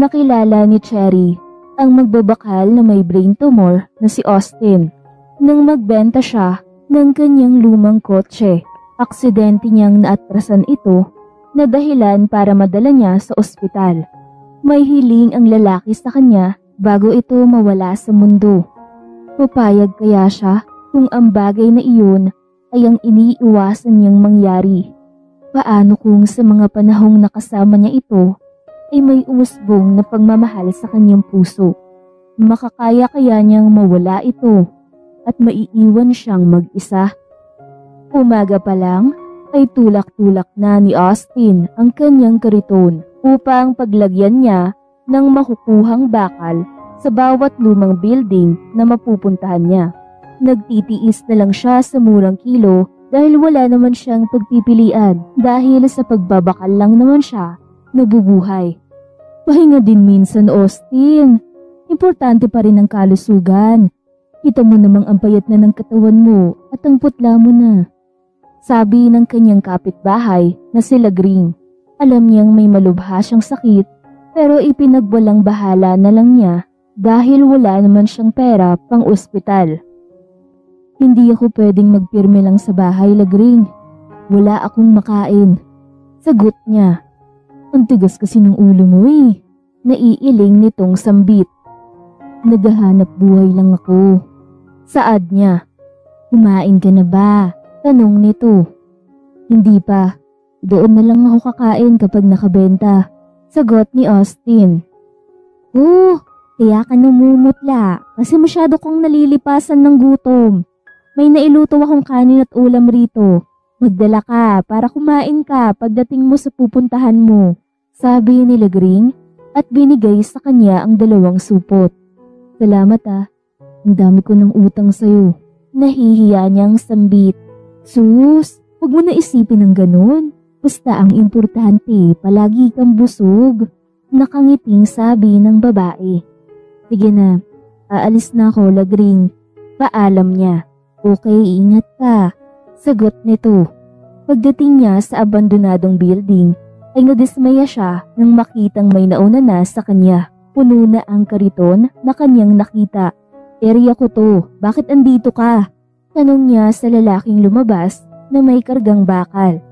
nakilala ni Cherry ang magbabakal na may brain tumor na si Austin nang magbenta siya ng kanyang lumang kotse. Aksidente niyang naatrasan ito na dahilan para madala niya sa ospital. May hiling ang lalaki sa kanya bago ito mawala sa mundo. Papayag kaya siya kung ang bagay na iyon ay ang iniiwasan niyang mangyari? Paano kung sa mga panahong nakasama niya ito ay may umusbong na pagmamahal sa kanyang puso? Makakaya kaya niyang mawala ito at maiiwan siyang mag-isa? Umaga pa lang ay tulak-tulak na ni Austin ang kanyang kariton upang paglagyan niya ng makukuhang bakal sa bawat lumang building na mapupuntahan niya. Nagtitiis na lang siya sa murang kilo dahil wala naman siyang pagpipilian dahil sa pagbabakal lang naman siya nabubuhay. Pahinga din minsan, Austin. Importante pa rin ang kalusugan. Kita mo namang ang payat na ng katawan mo at ang putla mo na. Sabi ng kanyang kapitbahay na si Lagring. Alam niyang may malubha siyang sakit pero ipinagwalang bahala na lang niya dahil wala naman siyang pera pang ospital. Hindi ako pwedeng magpirme lang sa bahay, Lagring. Wala akong makain. Sagot niya. Ang tigas kasi ng ulo mo eh. Naiiling nitong sambit. Naghahanap buhay lang ako. Saad niya. Kumain ka na ba? Tanong nito. Hindi pa. Doon na lang ako kakain kapag nakabenta. Sagot ni Austin. Kaya ka namumutla kasi masyado kang nalilipasan ng gutom. May nailuto akong kanin at ulam rito. Magdala ka para kumain ka pagdating mo sa pupuntahan mo. Sabi ni Lagring at binigay sa kanya ang 2 supot. Salamat ah. Ang dami ko ng utang sa'yo. Nahihiya niyang sambit. Sus, huwag mo na isipin ng ganun. Basta ang importante, palagi kang busog. Nakangiting sabi ng babae. Sige na, aalis na ako, Lagring. Paalam niya. Okay, ingat ka. Sagot nito. Pagdating niya sa abandonadong building, ay nadismaya siya nang makitang may nauna na sa kanya. Puno na ang kariton na kanyang nakita. Area ko to, bakit andito ka? Tanong niya sa lalaking lumabas na may kargang bakal.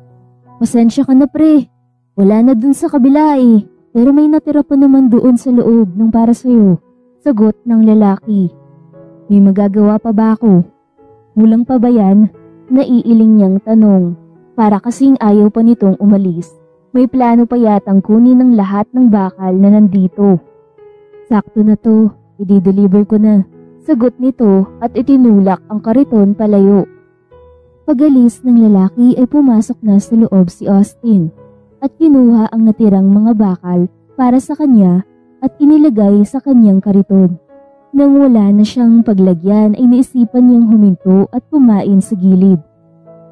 Pasensya ka na pre, wala na dun sa kabila eh, pero may natira pa naman doon sa loob ng para sa'yo. Sagot ng lalaki. May magagawa pa ba ako? Kulang pa ba yan? Naiiling niyang tanong. Para kasing ayaw pa nitong umalis. May plano pa yatang kunin ng lahat ng bakal na nandito. Sakto na to, i-deliver ko na. Sagot nito at itinulak ang kariton palayo. Pag-alis ng lalaki ay pumasok na sa loob si Austin at kinuha ang natirang mga bakal para sa kanya at inilagay sa kanyang kariton. Nang wala na siyang paglagyan ay naisipan niyang huminto at kumain sa gilid.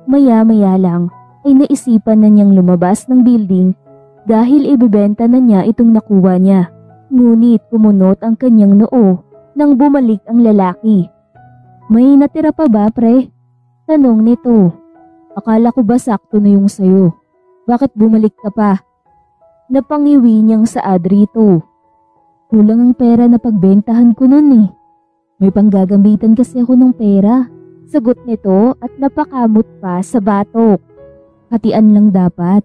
Maya-maya lang ay naisipan na niyang lumabas ng building dahil ibebenta na niya itong nakuha niya. Ngunit kumunot ang kanyang noo nang bumalik ang lalaki. May natira pa ba pre? Tanong nito. Akala ko ba sakto na yung sayo? Bakit bumalik ka pa? Napangiwi niyang saad rito. Kulang ang pera na pagbentahan ko nun eh. May panggagamitan kasi ako ng pera. Sagot nito at napakamot pa sa batok. Hatian lang dapat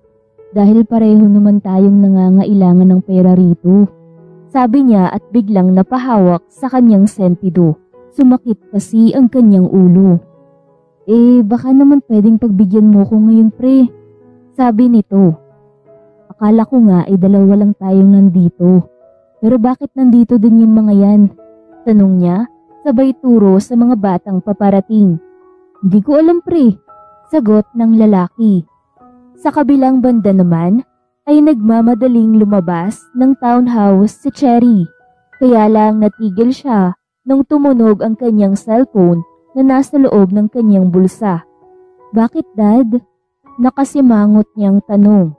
dahil pareho naman tayong nangangailangan ng pera rito. Sabi niya at biglang napahawak sa kanyang sentido. Sumakit kasi ang kanyang ulo. Baka naman pwedeng pagbigyan mo ko ngayon pre. Sabi nito. Akala ko nga dalawa lang tayong nandito. Pero bakit nandito din yung mga yan? Tanong niya, sabay turo sa mga batang paparating. Hindi ko alam pre, sagot ng lalaki. Sa kabilang banda naman, ay nagmamadaling lumabas ng townhouse si Cherry. Kaya lang natigil siya nung tumunog ang kanyang cellphone na nasa loob ng kanyang bulsa. Bakit dad? Nakasimangot niyang tanong.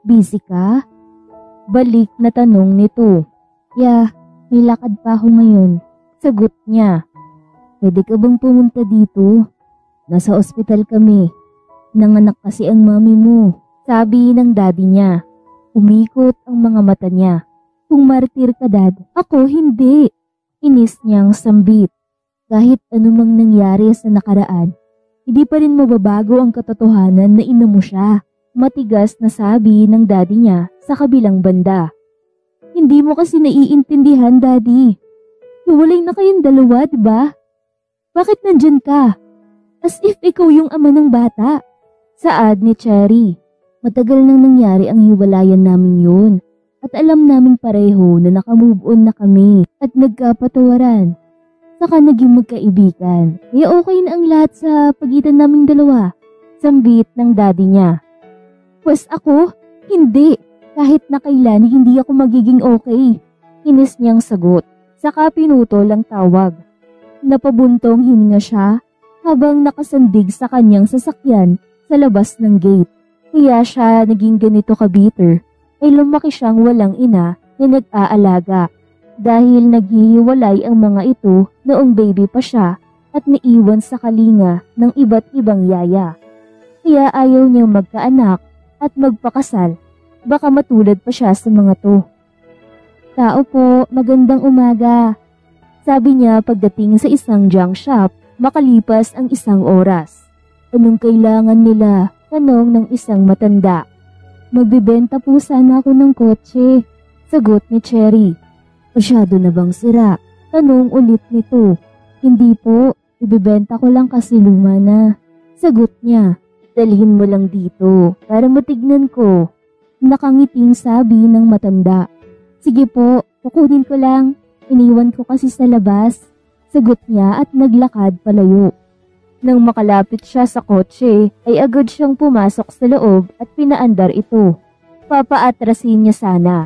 Busy ka? Balik na tanong nito. Yeah, may lakad pa ako ngayon. Sagot niya. Pwede ka bang pumunta dito? Nasa ospital kami. Nanganak kasi ang mami mo. Sabi ng daddy niya. Umikot ang mga mata niya. Kung martir ka, Dad, ako hindi. Inis niyang sambit. Kahit anumang nangyari sa nakaraan, hindi pa rin mababago ang katotohanan na ina mo siya. Matigas na sabi ng daddy niya sa kabilang banda. Hindi mo kasi naiintindihan, Daddy. Hiwalay na kayong dalawa, diba? Bakit nandyan ka? As if ikaw yung ama ng bata. Saad ni Cherry. Matagal nang nangyari ang hiwalayan namin yun. At alam namin pareho na nakamove on na kami at nagkapatawaran. Saka naging magkaibigan. Kaya okay na ang lahat sa pagitan naming dalawa. Sambit ng daddy niya. Pues ako, hindi. Kahit na kailan hindi ako magiging okay. Inis niyang sagot. Saka pinutol ang tawag. Napabuntong hininga siya habang nakasandig sa kanyang sasakyan sa labas ng gate. Kaya siya naging ganito ka-bitter ay lumaki siyang walang ina na nag-aalaga. Dahil naghihiwalay ang mga ito noong baby pa siya at naiwan sa kalinga ng iba't ibang yaya. Kaya ayaw niyang magkaanak at magpakasal. Baka matulad pa siya sa mga to. Tao po, magandang umaga. Sabi niya pagdating sa isang junk shop makalipas ang isang oras. Anong kailangan nila? Tanong ng isang matanda. Magbibenta po sana ako ng kotse. Sagot ni Cherry. Masyado na bang sira? Tanong ulit nito. Hindi po, ibibenta ko lang kasi luma na. Sagot niya. Dalhin mo lang dito para matignan ko. Nakangiting sabi ng matanda. Sige po, kukunin ko lang. Iniwan ko kasi sa labas. Sagot niya at naglakad palayo. Nang makalapit siya sa kotse, ay agad siyang pumasok sa loob at pinaandar ito. Papaatrasin niya sana.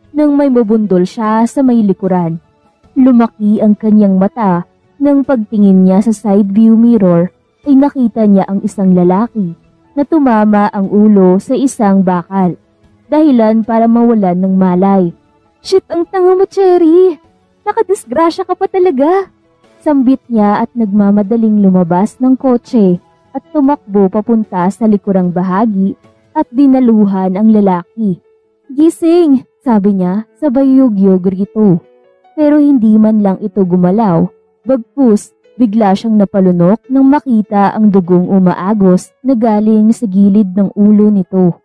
Nang may mabundol siya sa may likuran. Lumaki ang kanyang mata nang pagtingin niya sa side view mirror ay nakita niya ang isang lalaki na tumama ang ulo sa isang bakal. Dahilan para mawalan ng malay. Shit, ang tanga mo, Cherry! Nakadisgrasya ka pa talaga! Sambit niya at nagmamadaling lumabas ng kotse at tumakbo papunta sa likurang bahagi at dinaluhan ang lalaki. Gising! Sabi niya, sabay yugyog rito. Pero hindi man lang ito gumalaw. Bagkus, bigla siyang napalunok nang makita ang dugong umaagos na galing sa gilid ng ulo nito.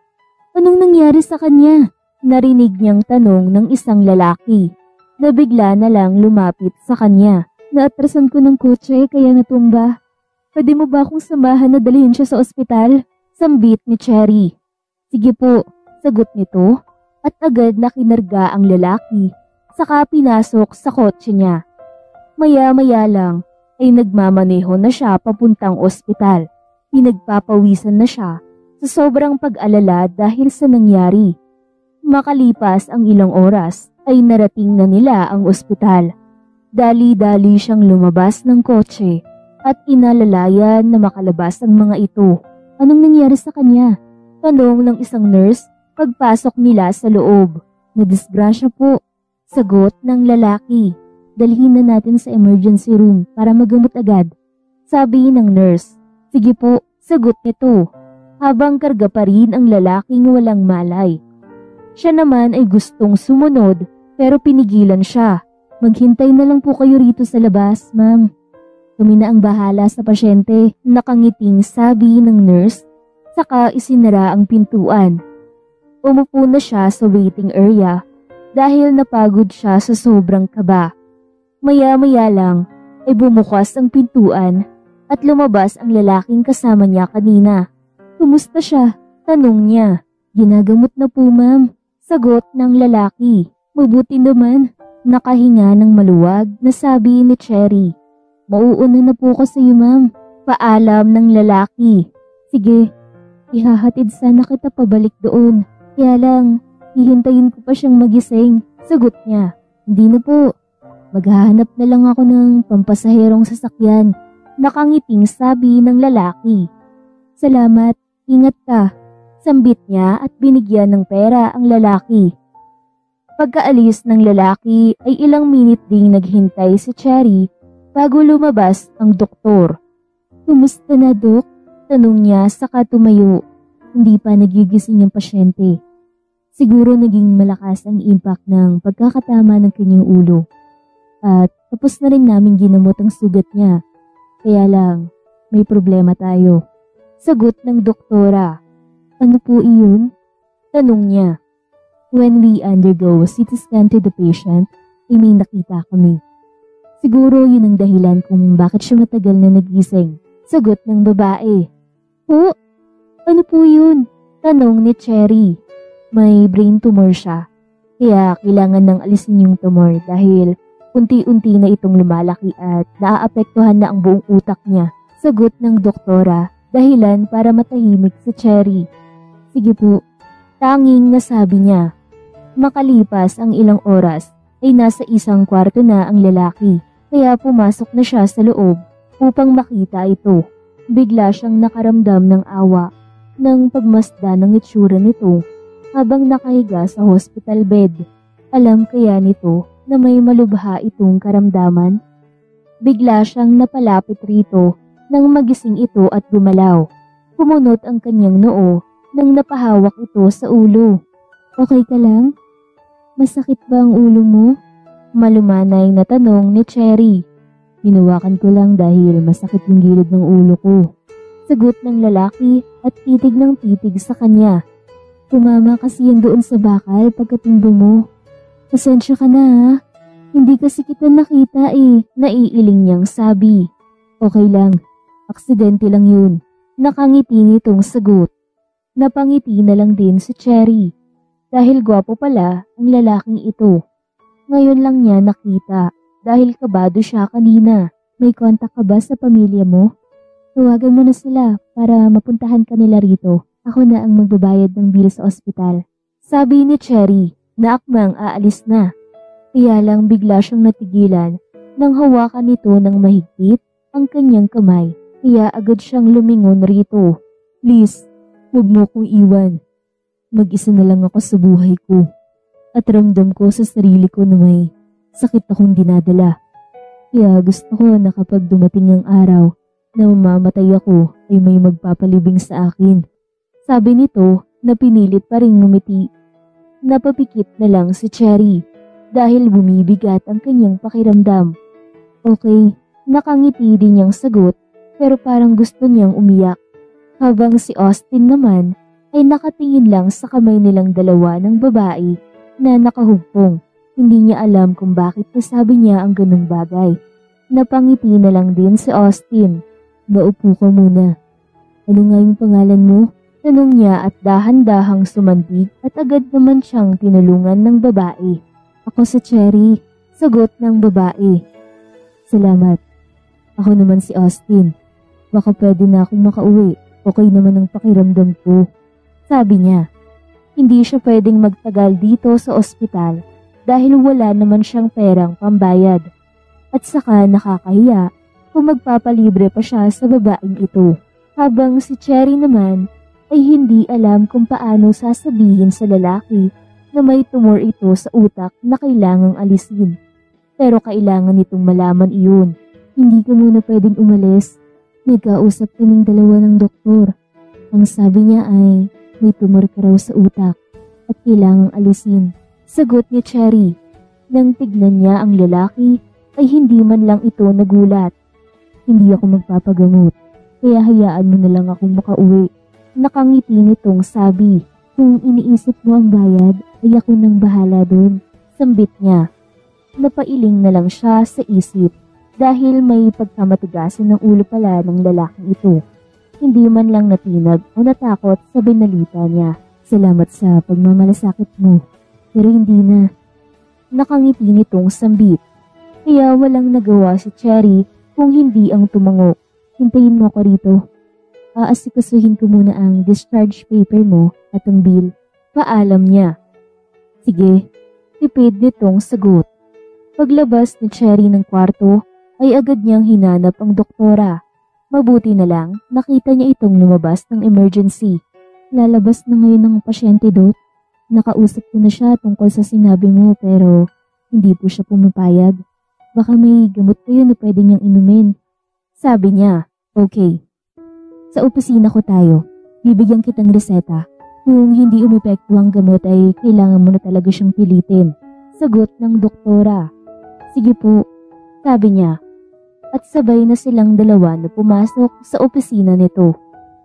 Anong nangyari sa kanya? Narinig niyang tanong ng isang lalaki na bigla na lang lumapit sa kanya. Naatrasan ko ng kotse kaya natumba. Pwede mo ba akong samahan na dalhin siya sa ospital? Sambit ni Cherry. Sige po, sagot nito. At agad na kinarga ang lalaki, saka pinasok sa kotse niya. Maya-maya lang ay nagmamaneho na siya papuntang ospital. Pinagpapawisan na siya sa sobrang pag-alala dahil sa nangyari. Makalipas ang ilang oras ay narating na nila ang ospital. Dali-dali siyang lumabas ng kotse at inalalayan na makalabas ang mga ito. Anong nangyari sa kanya? Tanong ng isang nurse pagpasok nila sa loob. Nadisgrasya po. Sagot ng lalaki. Dalhin na natin sa emergency room para magamot agad. Sabi ng nurse. Sige po, sagot nito. Habang karga pa rin ang lalaking walang malay. Siya naman ay gustong sumunod pero pinigilan siya. Maghintay na lang po kayo rito sa labas, ma'am. Kami na ang bahala sa pasyente. Nakangiting sabi ng nurse. Saka isinara ang pintuan. Umupo na siya sa waiting area dahil napagod siya sa sobrang kaba. Maya-maya lang ay bumukas ang pintuan at lumabas ang lalaking kasama niya kanina. Kumusta siya? Tanong niya. Ginagamot na po, ma'am. Sagot ng lalaki. Mabuti naman. Nakahinga ng maluwag na sabi ni Cherry. Mauuna na po ko sa iyo, ma'am. Paalam ng lalaki. Sige, ihahatid sana kita pabalik doon. Kaya lang, hihintayin ko pa siyang magising. Sagot niya. Hindi na po. Maghahanap na lang ako ng pampasaherong sasakyan. Nakangiting sabi ng lalaki. Salamat, ingat ka. Sambit niya at binigyan ng pera ang lalaki. Pagkaalis ng lalaki ay ilang minute ding naghintay si Cherry bago lumabas ang doktor. Kumusta na, Dok? Tanong niya saka tumayo. Hindi pa nagigising yung pasyente. Siguro naging malakas ang impact ng pagkakatama ng kanyang ulo. At tapos na rin namin ginamot ang sugat niya. Kaya lang, may problema tayo. Sagot ng doktora. Ano po iyon? Tanong niya. When we undergo a CT scan to the patient, ay may nakita kami. Siguro yun ang dahilan kung bakit siya matagal na nagising. Sagot ng babae. Po? Ano po yun? Tanong ni Cherry. May brain tumor siya. Kaya kailangan nang alisin yung tumor dahil unti-unti na itong lumalaki at naaapektuhan na ang buong utak niya. Sagot ng doktora. Dahilan para matahimik si Cherry. Sige po. Tanging nasabi niya. Makalipas ang ilang oras ay nasa isang kwarto na ang lalaki. Kaya pumasok na siya sa loob upang makita ito. Bigla siyang nakaramdam ng awa nang pagmasdan ng itsura nito habang nakahiga sa hospital bed. Alam kaya nito na may malubha itong karamdaman? Bigla siyang napalapit rito nang magising ito at gumalaw. Kumunot ang kanyang noo nang napahawak ito sa ulo. Okay ka lang? Masakit ba ang ulo mo? Malumanay na tanong ni Cherry. Hinawakan ko lang dahil masakit yung gilid ng ulo ko. Sagot ng lalaki at titig ng titig sa kanya. Tumama kasi yan doon sa bakal pagkatimbo mo. Pasensya ka na ha. Hindi kasi kita nakita Naiiling niyang sabi. Okay lang. Aksidente lang yun. Nakangiti nitong sagot. Napangiti na lang din si Cherry. Dahil gwapo pala ang lalaking ito. Ngayon lang niya nakita dahil kabado siya kanina. May kontak ka ba sa pamilya mo? Tawagan mo na sila para mapuntahan ka nila rito. Ako na ang magbabayad ng bill sa ospital. Sabi ni Cherry na akmang aalis na. Kaya lang bigla siyang natigilan nang hawakan nito ng mahigpit ang kanyang kamay. Kaya agad siyang lumingon rito. Please, huwag mo kong iwan. Mag-isa na lang ako sa buhay ko. At ramdam ko sa sarili ko na may sakit akong dinadala. Kaya gusto ko na kapag dumating ang araw na mamamatay ako ay may magpapalibing sa akin. Sabi nito na pinilit pa ring ngumiti. Napapikit na lang si Cherry dahil bumibigat ang kanyang pakiramdam. Okay, nakangiti din niyang sagot pero parang gusto niyang umiyak. Habang si Austin naman ay nakatingin lang sa kamay nilang dalawa ng babae na nakahugpong. Hindi niya alam kung bakit nasabi niya ang ganung bagay. Napangiti na lang din si Austin. Maupo ka muna. Ano nga yung pangalan mo? Tanong niya at dahan-dahang sumandig at agad naman siyang tinulungan ng babae. Ako si Cherry. Sagot ng babae. Salamat. Ako naman si Austin. Baka pwede na akong makauwi. Okay naman ang pakiramdam ko. Sabi niya. Hindi siya pwedeng magtagal dito sa ospital dahil wala naman siyang perang pambayad. At saka nakakahiya kung magpapalibre pa siya sa babaeng ito. Habang si Cherry naman ay hindi alam kung paano sasabihin sa lalaki na may tumor ito sa utak na kailangang alisin. Pero kailangan nitong malaman iyon. Hindi ka muna pwedeng umalis. Nagkausap kaming dalawa ng doktor. Ang sabi niya ay may tumor ka raw sa utak at kailangang alisin. Sagot ni Cherry. Nang tignan niya ang lalaki ay hindi man lang ito nagulat. Hindi ako magpapagamot, kaya hayaan mo na lang akong makauwi. Nakangiti nitong sabi. Kung iniisip mo ang bayad ay ako nang bahala doon. Sambit niya. Napailing na lang siya sa isip dahil may pagkamatigasan ng ulo pala ng lalaking ito. Hindi man lang natinag o natakot sa binalita niya. Salamat sa pagmamalasakit mo, pero hindi na. Nakangiti nitong sambit. Kaya walang nagawa si Cherry kung hindi ang tumango. Hintayin mo ako rito. Aasikasuhin ko muna ang discharge paper mo at ang bill. Paalam niya. Sige, tipid nitong sagot. Paglabas ni Cherry ng kwarto ay agad niyang hinanap ang doktora. Mabuti na lang, nakita niya itong lumabas ng emergency. Lalabas na ngayon ang pasyente, Dok. Nakausap ko na siya tungkol sa sinabi mo pero hindi po siya pumapayag. Baka may gamot kayo na pwede niyang inumin. Sabi niya, okay. Sa opisina ko tayo. Bibigyan kitang reseta. Kung hindi umepekto ang gamot ay kailangan mo na talaga siyang pilitin. Sagot ng doktora. Sige po, sabi niya. At sabay na silang dalawa na pumasok sa opisina nito.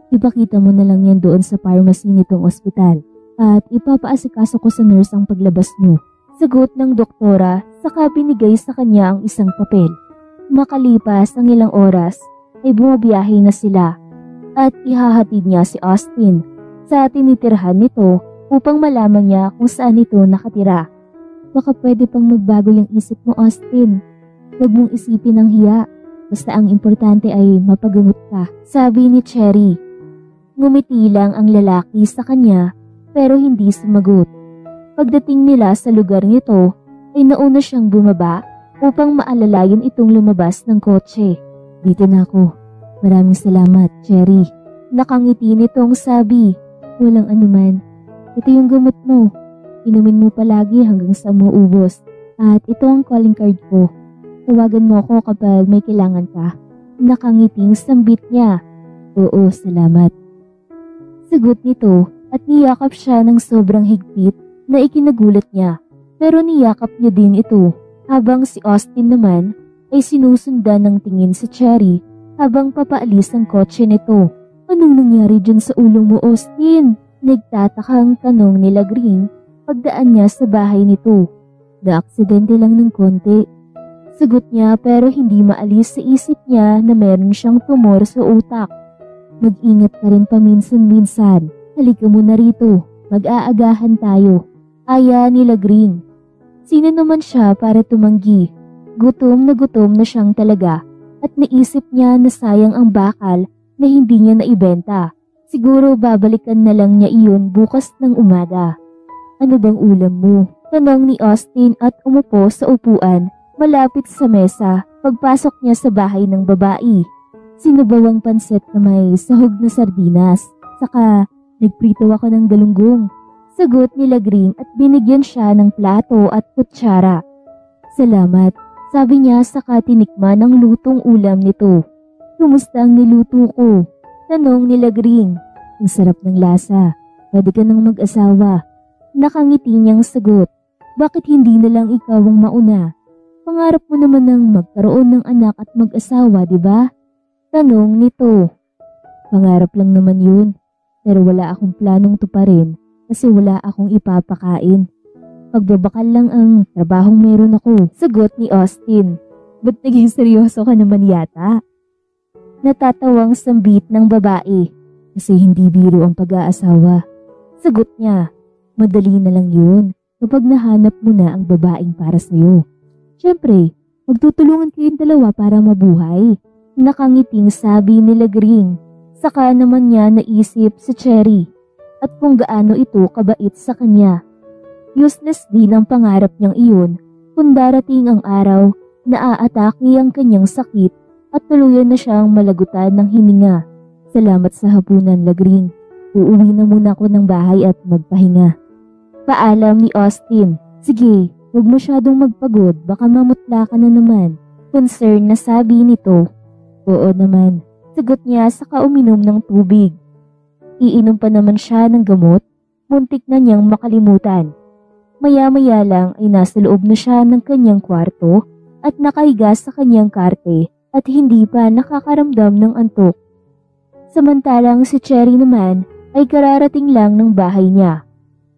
Ipakita mo na lang yan doon sa pharmacy nitong ospital at ipapaasikaso ko sa nurse ang paglabas niyo. Sagot ng doktora, saka binigay sa kanya ang isang papel. Makalipas ang ilang oras ay bumabiyahe na sila at ihahatid niya si Austin sa tinitirhan nito upang malaman niya kung saan ito nakatira. Baka pwede pang magbago yung isip mo, Austin. Huwag mong isipin ang hiya. Basta ang importante ay mapagamot ka, sabi ni Cherry. Ngumiti lang ang lalaki sa kanya pero hindi sumagot. Pagdating nila sa lugar nito ay nauna siyang bumaba upang maalalayan itong lumabas ng kotse. Dito na ako. Maraming salamat, Cherry. Nakangiti nitong sabi. Walang anuman. Ito yung gamot mo. Inumin mo palagi hanggang sa maubos. At ito ang calling card ko. Tawagan mo ako kapag may kailangan ka. Nakangiting sambit niya. Oo, salamat. Sagot nito at niyakap siya ng sobrang higpit na ikinagulat niya. Pero niyakap niya din ito habang si Austin naman ay sinusundan ng tingin sa Cherry habang papaalis ang kotse nito. Anong nangyari dyan sa ulo mo, Austin? Nagtatakang tanong nila Green pagdaan niya sa bahay nito. Na-aksidente lang ng konti. Sagot niya pero hindi maalis sa isip niya na meron siyang tumor sa utak. Mag-ingat ka rin paminsan-minsan. Halika muna rito. Mag-aagahan tayo. Aya nila Green. Sino naman siya para tumanggi? Gutom na siyang talaga at naisip niya na sayang ang bakal na hindi niya naibenta. Siguro babalikan na lang niya iyon bukas ng umaga. Ano bang ulam mo? Tanong ni Austin at umupo sa upuan malapit sa mesa pagpasok niya sa bahay ng babae. Sinubawang pansit na may sahog na sardinas. Saka nagprito ako ng galunggong. Sagot nila Green at binigyan siya ng plato at kutsara. Salamat, sabi niya saka tinikman ang lutong ulam nito. Kumusta ang niluto ko? Tanong nila Green. Ang sarap ng lasa. Pwede ka nang mag-asawa. Nakangiti niyang sagot. Bakit hindi na lang ikaw ang mauna? Pangarap mo naman ng magkaroon ng anak at mag-asawa, di ba? Tanong nito. Pangarap lang naman yun. Pero wala akong planong tuparin kasi wala akong ipapakain. Pagbabakal lang ang trabahong meron ako. Sagot ni Austin. Ba't naging seryoso ka naman yata? Natatawang sambit ng babae kasi hindi biro ang pag-aasawa. Sagot niya, madali na lang yun kapag nahanap mo na ang babaeng para sa'yo. Siyempre, magtutulungan kayong dalawa para mabuhay. Nakangiting sabi nila Green. Saka naman niya naisip si Cherry at kung gaano ito kabait sa kanya. Useless din ang pangarap niyang iyon kung darating ang araw na aatake ang kanyang sakit at tuluyan na siyang malagutan ng hininga. Salamat sa hapunan, Lagring. Uuwi na muna ako ng bahay at magpahinga. Paalam ni Austin. Sige, huwag masyadong magpagod, baka mamutla ka na naman. Concern na sabi nito. Oo naman. Sagot niya saka uminom ng tubig. Iinom pa naman siya ng gamot. Muntik na niyang makalimutan. Maya-maya lang ay nasa loob na siya ng kanyang kwarto at nakahiga sa kanyang karte at hindi pa nakakaramdam ng antok. Samantalang si Cherry naman ay kararating lang ng bahay niya.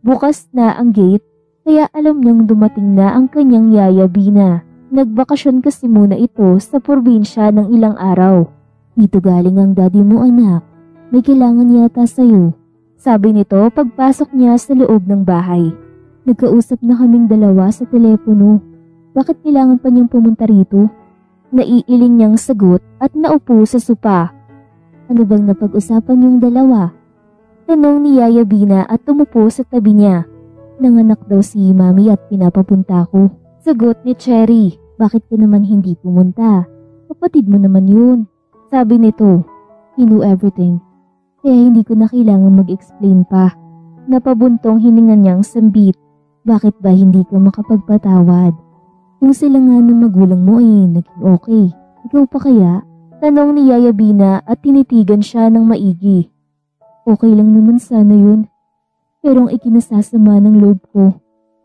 Bukas na ang gate kaya alam niyang dumating na ang kanyang yaya Bina. Nagbakasyon kasi muna ito sa probinsya ng ilang araw. Dito galing ang daddy mo, anak. May kailangan yata sa'yo. Sabi nito pagpasok niya sa loob ng bahay. Nagkausap na kaming dalawa sa telepono. Bakit kailangan pa niyang pumunta rito? Naiiling niyang sagot at naupo sa sopa. Ano bang napag-usapan yung dalawa? Tanong ni Yaya Bina at tumupo sa tabi niya. Nanganak daw si Mami at pinapapunta ko. Sagot ni Cherry. Bakit ka naman hindi pumunta? Kapatid mo naman yun. Sabi nito. He knew everything. Kaya hindi ko na kailangan mag-explain pa. Napabuntong hininga niyang sambit. Bakit ba hindi ka makapagpatawad? Kung sila nga ng magulang mo naging okay. Ikaw pa kaya? Tanong ni Yaya Bina at tinitigan siya ng maigi. Okay lang naman sana yun. Pero ang ikinasasama ng loob ko,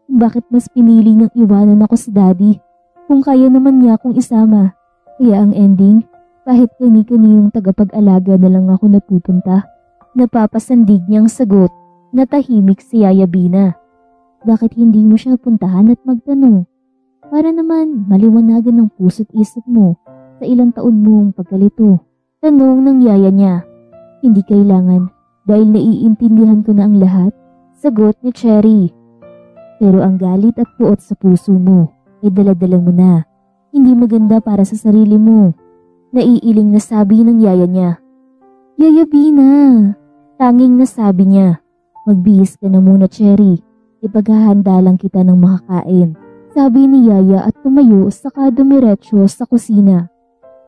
bakit mas pinili niyang iwanan ako sa daddy kung kaya naman niya akong isama. Kaya ang ending, kahit kani-kaniyong tagapag-alaga na lang ako napupunta. Napapasandig niyang sagot na tahimik si Yaya Bina. Bakit hindi mo siya puntahan at magtanong? Para naman maliwanagan ng puso't isip mo sa ilang taon mong pagkalito. Tanong ng yaya niya. Hindi kailangan dahil naiintindihan ko na ang lahat. Sagot ni Cherry. Pero ang galit at puot sa puso mo ay daladala mo na. Hindi maganda para sa sarili mo. Naiiling na sabi ng yaya niya. Yaya Bina. Tanging nasabi niya. Magbihis ka na muna, Cherry. Ipaghahanda lang kita ng makakain. Sabi ni Yaya at tumayo saka dumiretso sa kusina.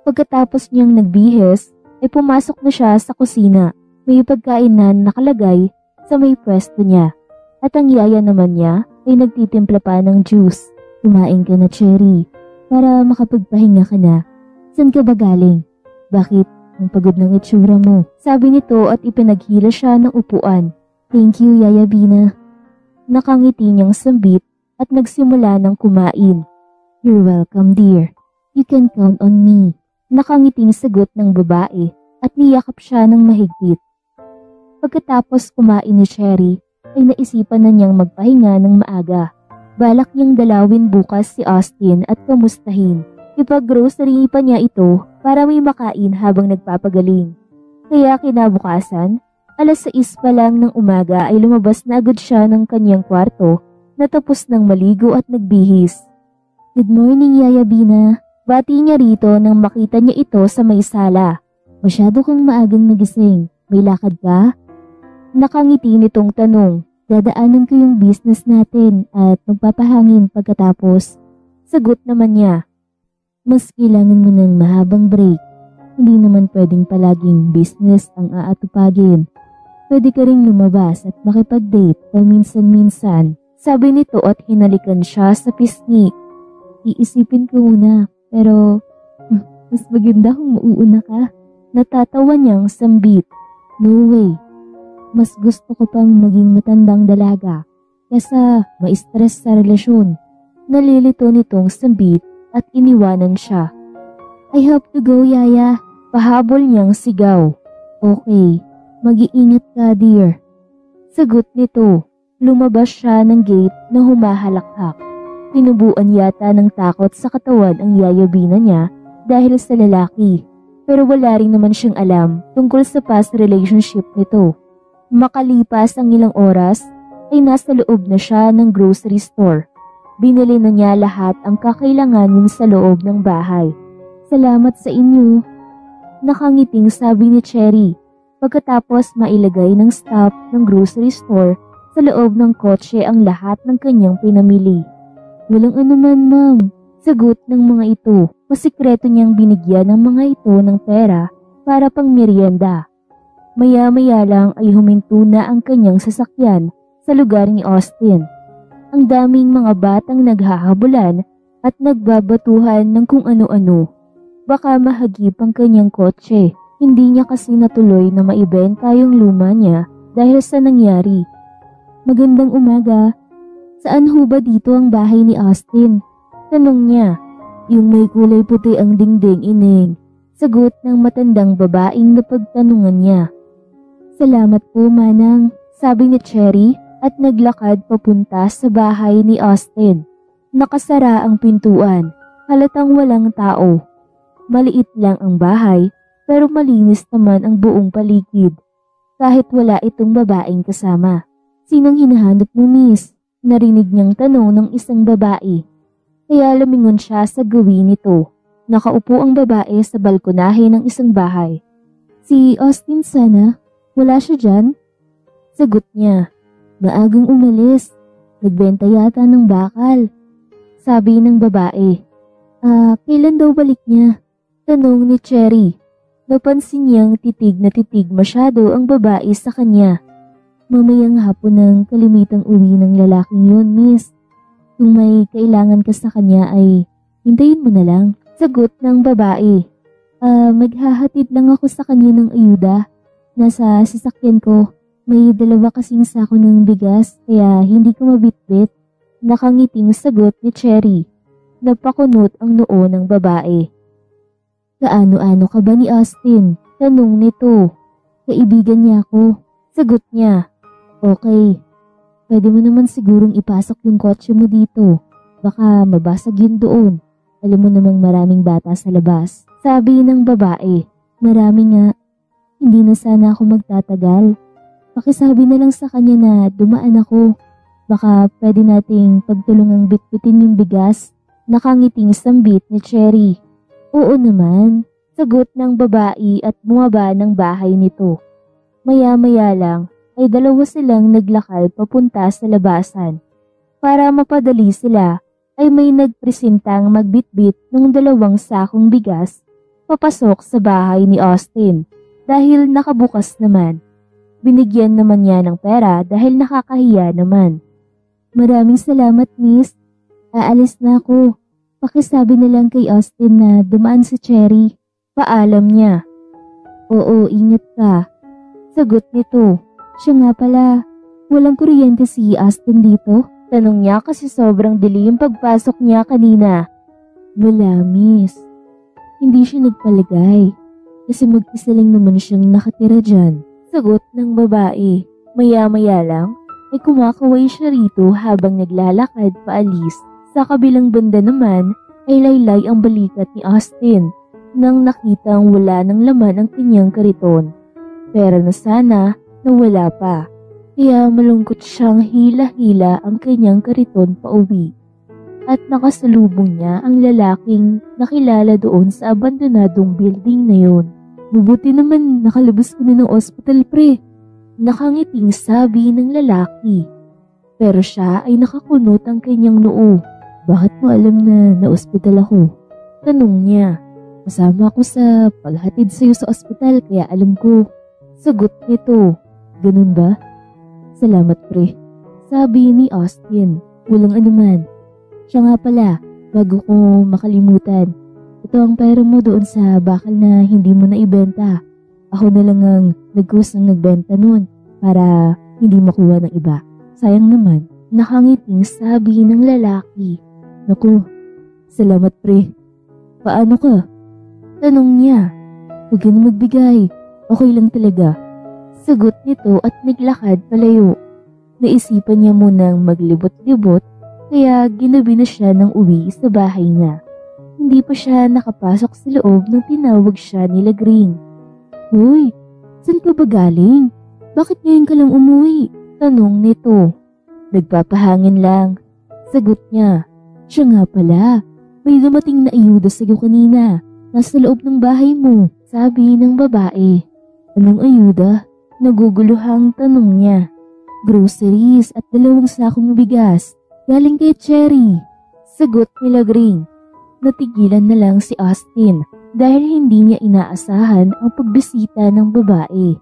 Pagkatapos niyang nagbihis, ay pumasok na siya sa kusina. May pagkainan nakalagay sa may pwesto niya. At ang yaya naman niya ay nagtitimpla pa ng juice. Kumain ka na, Cherry, para makapagpahinga ka na. San ka ba galing? Bakit? Ang pagod ng itsura mo. Sabi nito at ipinaghila siya ng upuan. Thank you, Yaya Bina. Nakangiti niyang sambit at nagsimula ng kumain. You're welcome, dear. You can count on me. Nakangiting sagot ng babae at niyakap siya ng mahigpit. Pagkatapos kumain ni Cherry, ay naisipan na niyang magpahinga ng maaga. Balak niyang dalawin bukas si Austin at kamustahin. Ipag-grocery pa niya ito para may makain habang nagpapagaling. Kaya kinabukasan, 6:00 pa lang ng umaga ay lumabas na agad siya ng kanyang kwarto na tapos ng maligo at nagbihis. Good morning, Yaya Bina. Bati niya rito nang makita niya ito sa may sala. Masyado kang maagang nagising. May lakad ka? Nakangiti nitong tanong. Dadaanan ko yung business natin at magpapahangin pagkatapos. Sagot naman niya. Mas kailangan mo ng mahabang break. Hindi naman pwedeng palaging business ang aatupagin. Pwede ka ring lumabas at makipag-date paminsan-minsan. Sabi nito at hinalikan siya sa pisngi. Iisipin ko muna, pero mas maganda kung mauuna ka. Natatawa niyang sambit. No way. Mas gusto ko pang maging matandang dalaga kaysa ma-stress sa relasyon. Nalilito nitong sambit at iniwanan siya. I have to go, Yaya. Pahabol niyang sigaw. Okay, mag-iingat ka, dear. Sagot nito. Lumabas siya ng gate na humahalakhak. Tinubuan yata ng takot sa katawan ang Yaya Bina niya dahil sa lalaki. Pero wala rin naman siyang alam tungkol sa past relationship nito. Makalipas ang ilang oras ay nasa loob na siya ng grocery store. Binili na niya lahat ang kakailanganin sa loob ng bahay. Salamat sa inyo. Nakangiting sabi ni Cherry pagkatapos mailagay ng staff ng grocery store sa loob ng kotse ang lahat ng kanyang pinamili. Walang anuman, ma'am. Sagot ng mga ito. Masikreto niyang binigyan ng mga ito ng pera para pang merienda. Maya-maya lang ay huminto na ang kanyang sasakyan sa lugar ni Austin. Ang daming mga batang naghahabulan at nagbabatuhan ng kung ano-ano. Baka mahagip ang kanyang kotse. Hindi niya kasi natuloy na maibenta yung luma niya dahil sa nangyari. Magandang umaga. Saan ho ba dito ang bahay ni Austin? Tanong niya. Yung may kulay puti ang dingding, ineng. Sagot ng matandang babaeng napagtanungan niya. Salamat po, manang. Sabi ni Cherry at naglakad papunta sa bahay ni Austin. Nakasara ang pintuan. Halatang walang tao. Maliit lang ang bahay pero malinis naman ang buong paligid. Kahit wala itong babaeng kasama. Sinong hinahanap mo, miss? Narinig niyang tanong ng isang babae. Kaya lumingon siya sa gawin nito. Nakaupo ang babae sa balkonahe ng isang bahay. Si Austin sana? Wala siya dyan? Sagot niya. Maagang umalis. Nagbenta yata ng bakal. Sabi ng babae. Kailan daw balik niya? Tanong ni Cherry. Napansin niyang titig na titig masyado ang babae sa kanya. Mamayang hapon ng kalimitang uwi ng lalaking yun, miss. Kung may kailangan ka sa kanya ay hintayin mo na lang. Sagot ng babae. Maghahatid lang ako sa kanya ng ayuda. Nasa sasakyan ko. May dalawa kasing sako ng bigas kaya hindi ko mabitbit. Nakangiting sagot ni Cherry. Napakunot ang noo ng babae. Kaano-ano ka ba ni Austin? Tanong nito. Kaibigan niya ako. Sagot niya. Okay. Pwede mo naman sigurong ipasok yung kotse mo dito. Baka mabasag yun doon. Alam mo namang maraming bata sa labas. Sabi ng babae. Marami nga. Hindi na sana ako magtatagal. Pakisabi na lang sa kanya na dumaan ako. Baka pwede nating pagtulungang bitbitin yung bigas. Nakangiting sambit ni Cherry. Oo naman. Sagot ng babae at bumaba ng bahay nito. Maya-maya lang ay dalawa silang naglakal papunta sa labasan. Para mapadali sila ay may nagpresentang magbitbit ng 2 sakong bigas papasok sa bahay ni Austin dahil nakabukas naman. Binigyan naman niya ng pera dahil nakakahiya naman. Maraming salamat, miss. Aalis na ako. Pakisabi na lang kay Austin na dumaan si Cherry. Paalam niya. Oo, ingat ka. Sagot nito. Siya nga pala, walang kuryente si Austin dito? Tanong niya kasi sobrang dilim pagpasok niya kanina. Wala, miss. Hindi siya nagpalagay kasi mag-isa lang naman siyang nakatira dyan. Sagot ng babae. Maya-maya lang ay kumakaway siya rito habang naglalakad paalis. Sa kabilang banda naman ay laylay ang balikat ni Austin nang nakitang wala ng laman ang kanyang kariton. Pero na sana na wala pa. Kaya malungkot siyang hila-hila ang kanyang kariton pauwi. At nakasalubong niya ang lalaking nakilala doon sa abandonadong building na yun. Mabuti naman nakalabas ko na ng ospital, pre. Nakangiting sabi ng lalaki. Pero siya ay nakakunot ang kanyang noo. Bakit mo alam na na-ospital ako? Tanong niya. Kasama ako sa paghatid sa'yo sa ospital kaya alam ko. Sagot nito. Ganun ba? Salamat, pre. Sabi ni Austin. Walang anuman. Siya nga pala, bago ko makalimutan. Ito ang pera mo doon sa bakal na hindi mo naibenta. Ako na lang ang nagkusang nagbenta nun para hindi makuha ng iba. Sayang naman. Nakangiting sabi ng lalaki. Naku, salamat, pre. Paano ka? Tanong niya. Huwag ka na magbigay. Okay lang talaga. Sagot nito at naglakad palayo. Naisipan niya munang maglibot-libot kaya ginabi na siya ng uwi sa bahay niya. Hindi pa siya nakapasok sa loob nang tinawag siya nila Green. Hoy, saan ka ba galing? Bakit ngayon ka lang umuwi? Tanong nito. Nagpapahangin lang. Sagot niya. Siya nga pala. May dumating na ayuda sa'yo kanina. Nasa loob ng bahay mo. Sabi ng babae. Anong ayuda? Naguguluhang tanong niya. Groceries at 2 sakong bigas. Galing kay Cherry. Sagot nila Green. Natigilan na lang si Austin dahil hindi niya inaasahan ang pagbisita ng babae.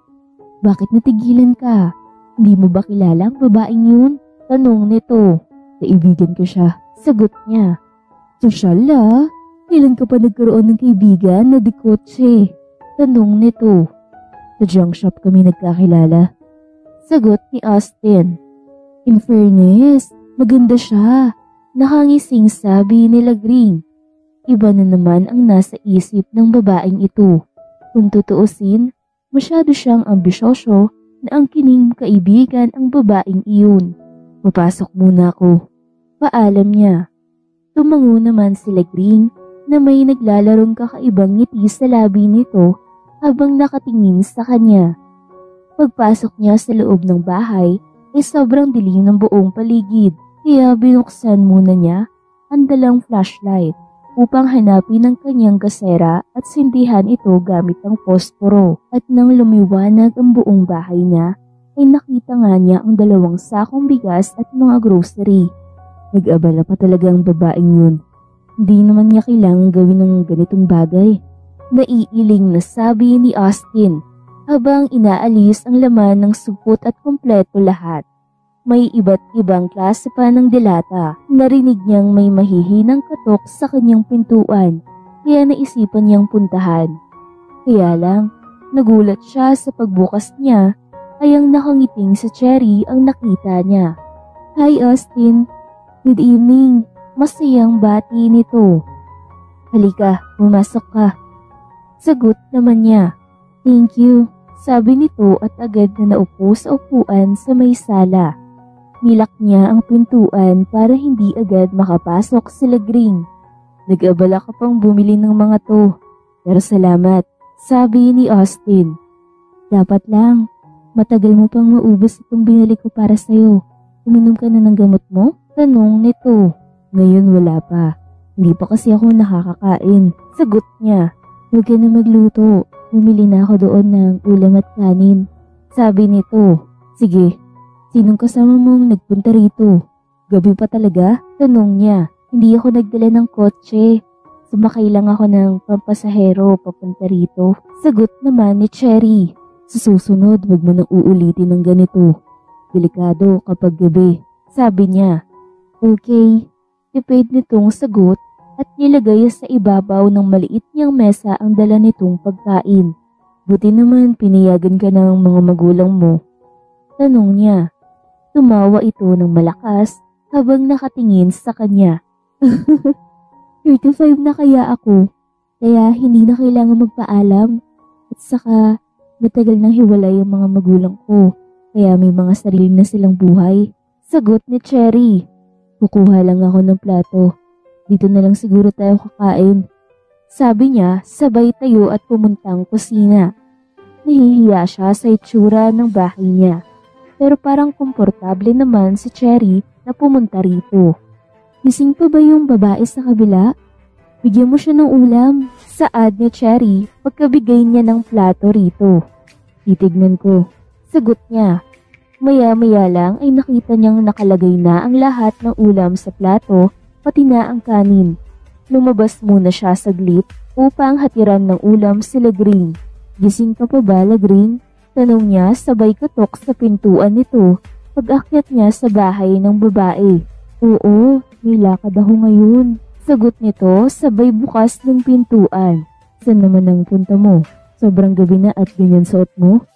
Bakit natigilan ka? Hindi mo ba kilala ang babaeng yun? Tanong nito. Kaibigan ko siya. Sagot niya. Sosyal ah? Kailan ka pa nagkaroon ng kaibigan na di kotse? Tanong nito. Sa junk shop kami nagkakilala. Sagot ni Austin. In fairness, maganda siya. Nakangising sabi nila Green. Iba na naman ang nasa isip ng babaeng ito. Kung tutuusin, masyado siyang ambisyoso na ang kining kaibigan ang babaeng iyon. Papasok muna ako. Paalam niya. Tumango naman sila Green na may naglalarong kakaibang ngiti sa labi nito habang nakatingin sa kanya. Pagpasok niya sa loob ng bahay ay sobrang dilim ng buong paligid kaya binuksan muna niya ang dalang flashlight upang hanapin ang kanyang kasera at sindihan ito gamit ang posporo. At nang lumiwanag ang buong bahay niya, ay nakita nga niya ang 2 sakong bigas at mga grocery. Nag-abala pa talaga ang babaeng yun. Hindi naman niya kailangang gawin ng ganitong bagay. Naiiling na sabi ni Austin habang inaalis ang laman ng supot at kompleto lahat. May iba't ibang klase pa ng dilata. Narinig niyang may mahihinang katok sa kanyang pintuan, kaya naisipan niyang puntahan. Kaya lang, nagulat siya sa pagbukas niya ay ang nakangiting sa Cherry ang nakita niya. Hi Austin, good evening. Masayang bati nito. Halika, pumasok ka. Sagot naman niya. Thank you, sabi nito at agad na naupo sa upuan sa may sala. Nilak niya ang pintuan para hindi agad makapasok sila Gring. Nag-abala ka pang bumili ng mga to. Pero salamat, sabi ni Austin. Dapat lang, matagal mo pang maubos itong binili ko para sa'yo. Uminom ka na ng gamot mo? Tanong nito. Ngayon wala pa. Hindi pa kasi ako nakakakain. Sagot niya. Huwag ka na magluto. Bumili na ako doon ng ulam at kanin. Sabi nito. Sige. Sinong kasama mong nagpunta rito? Gabi pa talaga? Tanong niya. Hindi ako nagdala ng kotse. Sumakay lang ako ng pampasahero papunta rito. Sagot naman ni Cherry. Sa susunod, wag mo nang uulitin ng ganito. Delikado kapag gabi. Sabi niya. Okay. Tipid nitong sagot at nilagay sa ibabaw ng maliit niyang mesa ang dala nitong pagkain. Buti naman pinayagan ka ng mga magulang mo. Tanong niya. Tumawa ito ng malakas habang nakatingin sa kanya. 35 na kaya ako, kaya hindi na kailangan magpaalam. At saka matagal nang hiwalay ang mga magulang ko, kaya may mga sarili na silang buhay. Sagot ni Cherry. Kukuha lang ako ng plato. Dito na lang siguro tayo kakain. Sabi niya sabay tayo at pumuntang kusina. Nahihiya siya sa itsura ng bahay niya. Pero parang komportable naman si Cherry na pumunta rito. Gising pa ba yung babae sa kabila? Bigyan mo siya ng ulam. Saad ni Cherry pagkabigay niya ng plato rito. Titignan ko. Sagot niya. Maya-maya lang ay nakita niyang nakalagay na ang lahat ng ulam sa plato pati na ang kanin. Lumabas muna siya saglit upang hatiran ng ulam sila Gring. Gising ka pa ba, Lagring? Tanong niya sabay katok sa pintuan nito pag-akyat niya sa bahay ng babae. Oo, may lakad ako ngayon. Sagot nito sabay bukas ng pintuan. Saan naman ang punta mo? Sobrang gabi na at ganyan suot mo?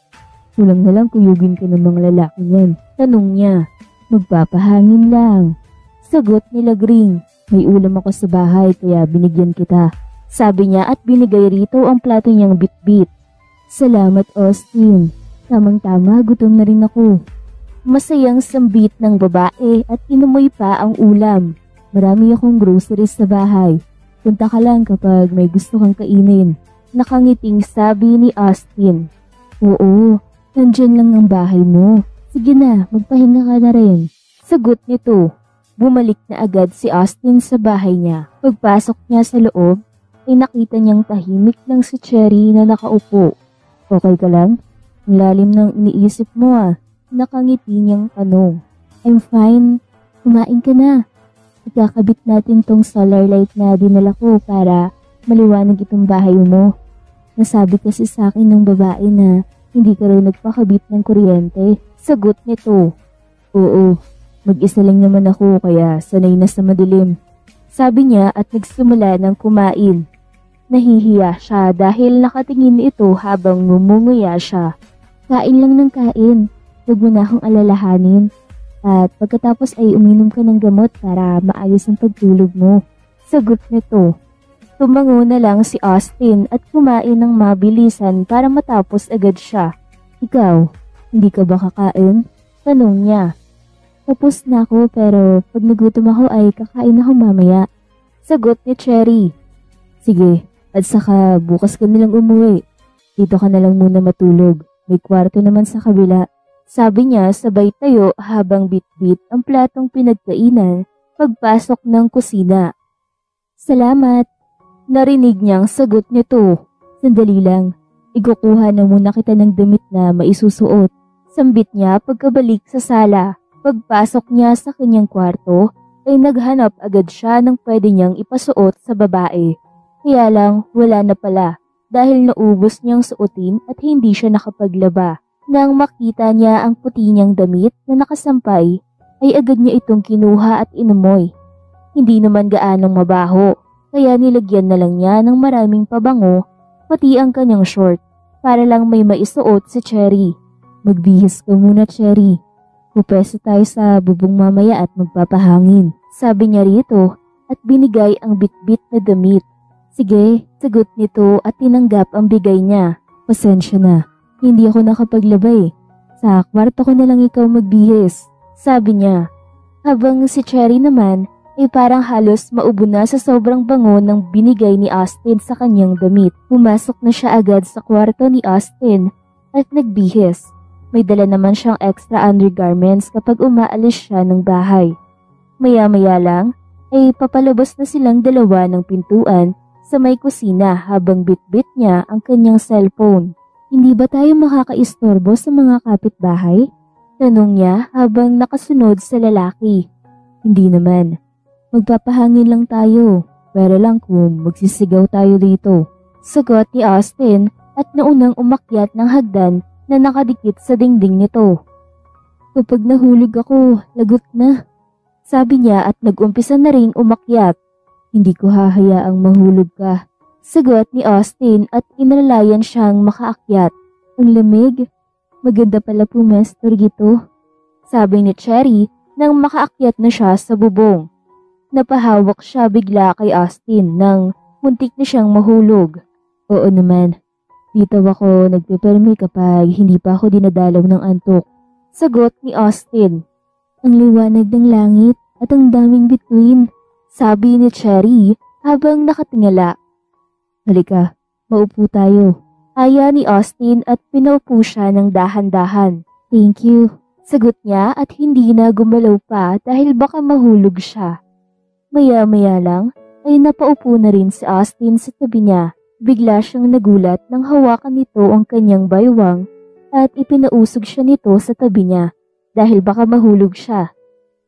Kulang na lang kuyugin ka ng mga lalaki niyan. Tanong niya. Magpapahangin lang. Sagot ni Lagring. May ulam ako sa bahay kaya binigyan kita. Sabi niya at binigay rito ang plato niyang bit-bit. Salamat Austin. Tamang-tama, gutom na rin ako. Masayang sambit ng babae at inumoy pa ang ulam. Marami akong groceries sa bahay. Punta ka lang kapag may gusto kang kainin. Nakangiting sabi ni Austin. Oo, nandyan lang ang bahay mo. Sige na, magpahinga ka na rin. Sagot nito. Bumalik na agad si Austin sa bahay niya. Pagpasok niya sa loob, ay nakita niyang tahimik lang si Cherry na nakaupo. Okay ka lang? Ang lalim ng iniisip mo ah. Nakangiti niyang tanong. I'm fine. Kumain ka na. Ikakabit natin tong solar light na dinala ko para maliwanag itong bahay mo. Nasabi kasi sa akin ng babae na hindi ka raw nagpakabit ng kuryente. Sagot nito. Oo, mag-isa lang naman ako kaya sanay na sa madilim. Sabi niya at nagsimula ng kumain. Nahihiya siya dahil nakatingin ito habang ngumunguya siya. Kain lang ng kain. Huwag mo na akong alalahanin. At pagkatapos ay uminom ka ng gamot para maayos ang pagtulog mo. Sagot nito. Tumango na lang si Austin at kumain ng mabilisan para matapos agad siya. Ikaw, hindi ka ba kakain? Tanong niya. Tapos na ako pero pag nagutom ako ay kakain ako mamaya. Sagot ni Cherry. Sige, at saka bukas ka nilang umuwi. Dito ka na lang muna matulog. May kwarto naman sa kabila. Sabi niya sabay tayo habang bit-bit ang platong pinagkainan pagpasok ng kusina. Salamat. Narinig niyang sagot nito. Sandali lang. Ikukuha na muna kita ng damit na maisusuot. Sambit niya pagkabalik sa sala. Pagpasok niya sa kanyang kwarto ay naghanap agad siya ng pwede niyang ipasuot sa babae. Kaya lang wala na pala dahil naubos niyang suotin at hindi siya nakapaglaba. Nang makita niya ang puti niyang damit na nakasampay ay agad niya itong kinuha at inumoy. Hindi naman gaanong mabaho kaya nilagyan na lang niya ng maraming pabango pati ang kanyang short para lang may maisuot si Cherry. Magbihis ka muna, Cherry. Pupesto tayo sa bubong mamaya at magpapahangin. Sabi niya rito at binigay ang bitbit na damit. Sige, sagot nito at tinanggap ang bigay niya. Pasensya na, hindi ako nakapaglaba. Sa kwarto ko na lang ikaw magbihis, sabi niya. Habang si Cherry naman ay parang halos maubo na sa sobrang bango ng binigay ni Austin sa kanyang damit. Pumasok na siya agad sa kwarto ni Austin at nagbihis. May dala naman siyang extra undergarments kapag umaalis siya ng bahay. Maya-maya lang ay papalabas na silang dalawa ng pintuan sa may kusina habang bitbit niya ang kanyang cellphone. Hindi ba tayo makakaistorbo sa mga kapitbahay? Tanong niya habang nakasunod sa lalaki. Hindi naman. Magpapahangin lang tayo. Pero lang kung magsisigaw tayo dito. Sagot ni Austin at naunang umakyat ng hagdan na nakadikit sa dingding nito. Kapag nahulog ako, lagot na. Sabi niya at nag-umpisa na ring umakyat. Hindi ko hahayaang mahulog ka. Sagot ni Austin at inalalayan siyang makaakyat. Ang lamig. Maganda pala pumestor gito. Sabi ni Cherry nang makaakyat na siya sa bubong. Napahawak siya bigla kay Austin nang muntik na siyang mahulog. Oo naman. Dito ako nagpipermi kapag hindi pa ako dinadalaw ng antok. Sagot ni Austin. Ang liwanag ng langit at ang daming bituin. Sabi ni Cherry habang nakatingala. Halika, maupo tayo. Aya ni Austin at pinaupo siya ng dahan-dahan. Thank you. Sagot niya at hindi na gumalaw pa dahil baka mahulog siya. Maya-maya lang ay napaupo na rin si Austin sa tabi niya. Bigla siyang nagulat nang hawakan nito ang kanyang baywang at ipinausog siya nito sa tabi niya dahil baka mahulog siya.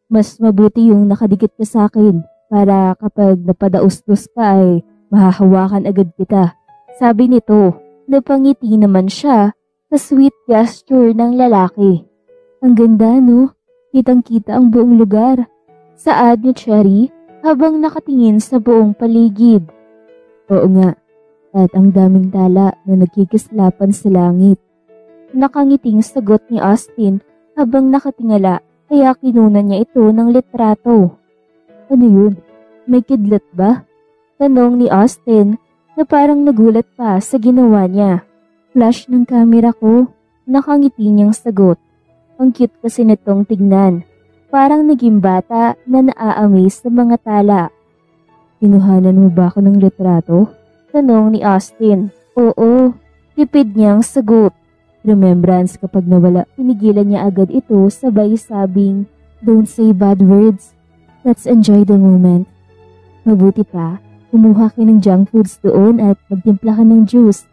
Mas mabuti yung nakadikit ka sa akin para kapag napadaustos ka ay mahahawakan agad kita. Sabi nito. Napangiti naman siya sa sweet gesture ng lalaki. Ang ganda no? Kitang-kita ang buong lugar. Saad ni Cherry habang nakatingin sa buong paligid. Oo nga, at ang daming tala na nagkikislapan sa langit. Nakangiting sagot ni Austin habang nakatingala kaya kinunan niya ito ng litrato. Ano yun? May kidlat ba? Tanong ni Austin na parang nagulat pa sa ginawa niya. Flash ng camera ko, nakangiti niyang sagot. Ang cute kasi nitong tignan. Parang naging bata na naa-amaze sa mga tala. Kinuhanan mo ba ako ng litrato? Tanong ni Austin. Oo, tipid niyang sagot. Remembrance kapag nawala, pinigilan niya agad ito sabay sabing, don't say bad words. Let's enjoy the moment. Mabuti pa. Kumuha ka ng junk foods doon at magtimpla ka ng juice.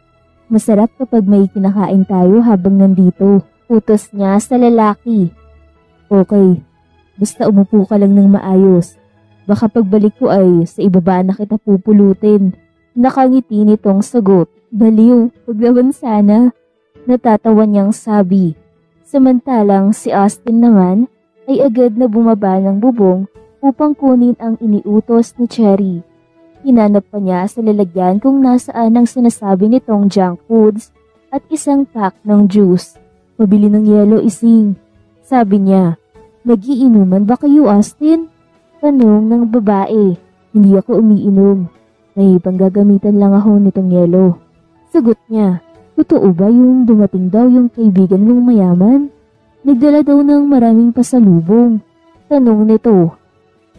Masarap kapag may kinakain tayo habang nandito. Utos niya sa lalaki. Okay, basta umupo ka lang ng maayos. Baka pagbalik ko ay sa ibaba na kita pupulutin. Nakangiti nitong sagot. Baliw, huwag naman sana. Natatawa niyang sabi. Samantalang si Austin naman ay agad na bumaba ng bubong upang kunin ang iniutos ni Cherry. Hinanap pa niya sa lalagyan kung nasaan ang sinasabi nitong junk foods at isang pack ng juice. Pabili ng yelo, ising. Sabi niya. Nagiinuman ba kayo, Austin? Tanong ng babae. Hindi ako umiinom. May panggagamitan lang ako nitong yelo. Sagot niya. Totoo ba yung dumating daw yung kaibigan mong mayaman? Nagdala daw ng maraming pasalubong. Tanong nito.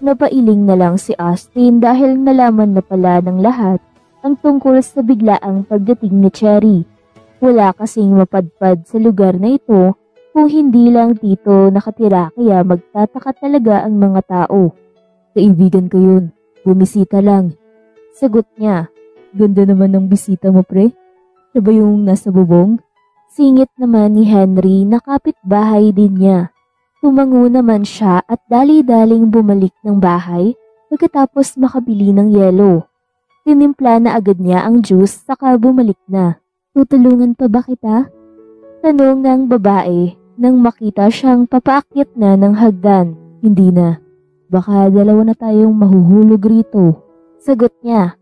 Napailing na lang si Austin dahil nalaman na pala ng lahat ang tungkol sa biglaang pagdating ni Cherry. Wala kasing mapadpad sa lugar na ito kung hindi lang dito nakatira kaya magtataka talaga ang mga tao. Kaibigan ko yun, bumisita lang. Sagot niya. Ganda naman ng bisita mo pre. Siya ba yung nasa bubong? Singit naman ni Henry na kapitbahay din niya. Tumango naman siya at dali-daling bumalik ng bahay pagkatapos makabili ng yelo. Tinimpla na agad niya ang juice saka bumalik na. Tutulungan pa ba kita? Tanong ng babae nang makita siyang papaakyat na ng hagdan. Hindi na. Baka dalawa na tayong mahuhulog rito. Sagot niya.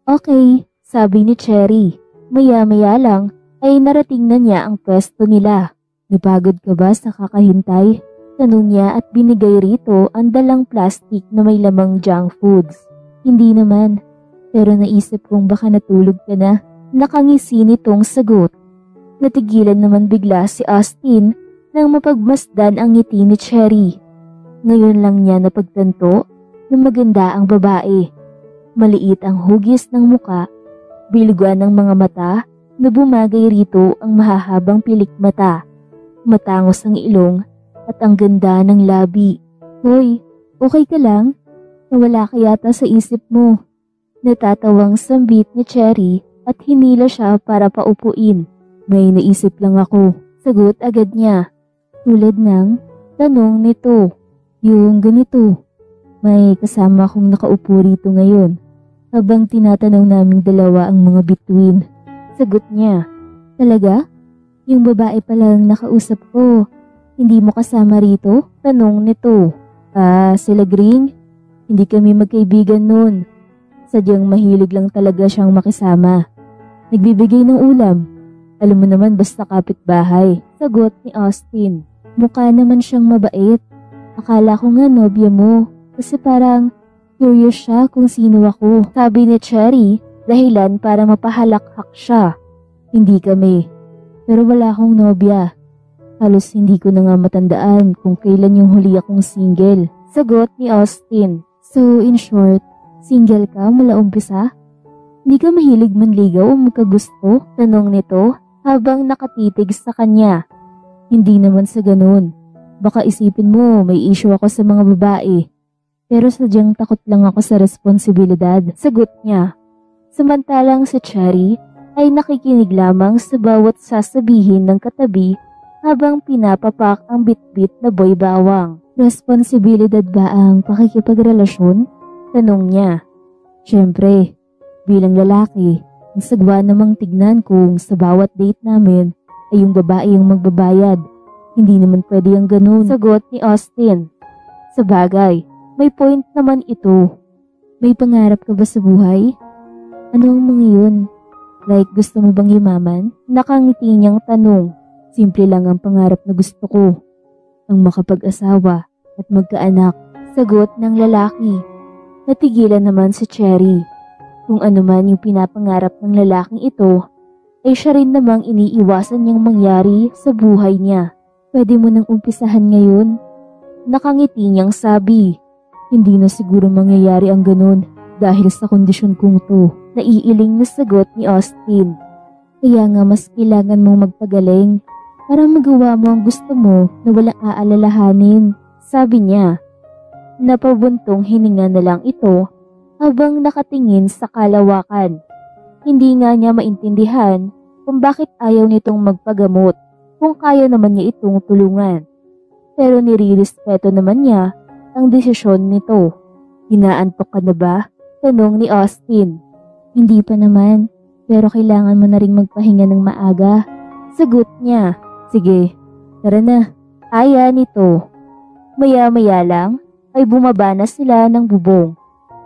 Okay, sabi ni Cherry. Maya-maya lang ay narating na niya ang pwesto nila. Napagod ka ba sa kakahintay? Tanong niya at binigay rito ang dalang plastic na may lamang junk foods. Hindi naman, pero naisip kong baka natulog ka na. Nakangisi nitong sagot. Natigilan naman bigla si Austin nang mapagmasdan ang ngiti ni Cherry. Ngayon lang niya napagtanto na maganda ang babae. Maliit ang hugis ng muka, bilguan ng mga mata na bumagay rito ang mahahabang pilik mata, matangos ang ilong at ang ganda ng labi. Hoy, okay ka lang? Nawala ka yata sa isip mo. Natatawang sambit ni Cherry at hinila siya para paupuin. May naisip lang ako, sagot agad niya. Tulad ng tanong nito. Yung ganito, may kasama akong nakaupo rito ngayon habang tinatanaw naming dalawa ang mga bituin. Sagot niya, talaga? Yung babae palang nakausap ko, hindi mo kasama rito? Tanong nito. Sila Green? Hindi kami magkaibigan noon. Sadyang mahilig lang talaga siyang makisama. Nagbibigay ng ulam. Alam mo naman basta kapitbahay. Sagot ni Austin. Mukha naman siyang mabait. Akala ko nga nobya mo kasi parang curious siya kung sino ako. Sabi ni Cherry, dahilan para mapahalakhak siya. Hindi kami. Pero wala akong nobya. Halos hindi ko na nga matandaan kung kailan yung huli akong single. Sagot ni Austin. So in short, single ka mula umpisa? Hindi ka mahilig manligaw o magkagusto? Tanong nito habang nakatitig sa kanya. Hindi naman sa ganun. Baka isipin mo may issue ako sa mga babae. Pero sadyang takot lang ako sa responsibilidad. Sagot niya. Samantalang si Cherry ay nakikinig lamang sa bawat sasabihin ng katabi habang pinapapak ang bitbit na boy bawang. Responsibilidad ba ang pakikipagrelasyon? Tanong niya. Siyempre, bilang lalaki, ang sagwa namang tignan kung sa bawat date namin ay yung babae ang magbabayad. Hindi naman pwede ang ganun. Sagot ni Austin. Sa bagay, may point naman ito. May pangarap ka ba sa buhay? Ano ang mga yun? Like gusto mo bang yumaman? Nakangiti niyang tanong. Simple lang ang pangarap na gusto ko. Ang makapag-asawa at magkaanak. Sagot ng lalaki. Natigilan naman si Cherry. Kung ano man yung pinapangarap ng lalaking ito, ay siya rin namang iniiwasan niyang mangyari sa buhay niya. Pwede mo nang umpisahan ngayon? Nakangiti niyang sabi. Hindi na siguro mangyayari ang ganun dahil sa kondisyon kong to. Naiiling na sagot ni Austin. Kaya nga mas kailangan mong magpagaling para magawa mo ang gusto mo na walang aalalahanin. Sabi niya. Napabuntong hininga na lang ito habang nakatingin sa kalawakan. Hindi nga niya maintindihan kung bakit ayaw nitong magpagamot kung kaya naman niya itong tulungan. Pero nirirespeto naman niya ang desisyon nito. Inaantok ka na ba? Tanong ni Austin. Hindi pa naman, pero kailangan mo na ring magpahinga ng maaga. Sagot niya. Sige, tara na. Aya nito. Maya-maya lang ay bumaba na sila ng bubong.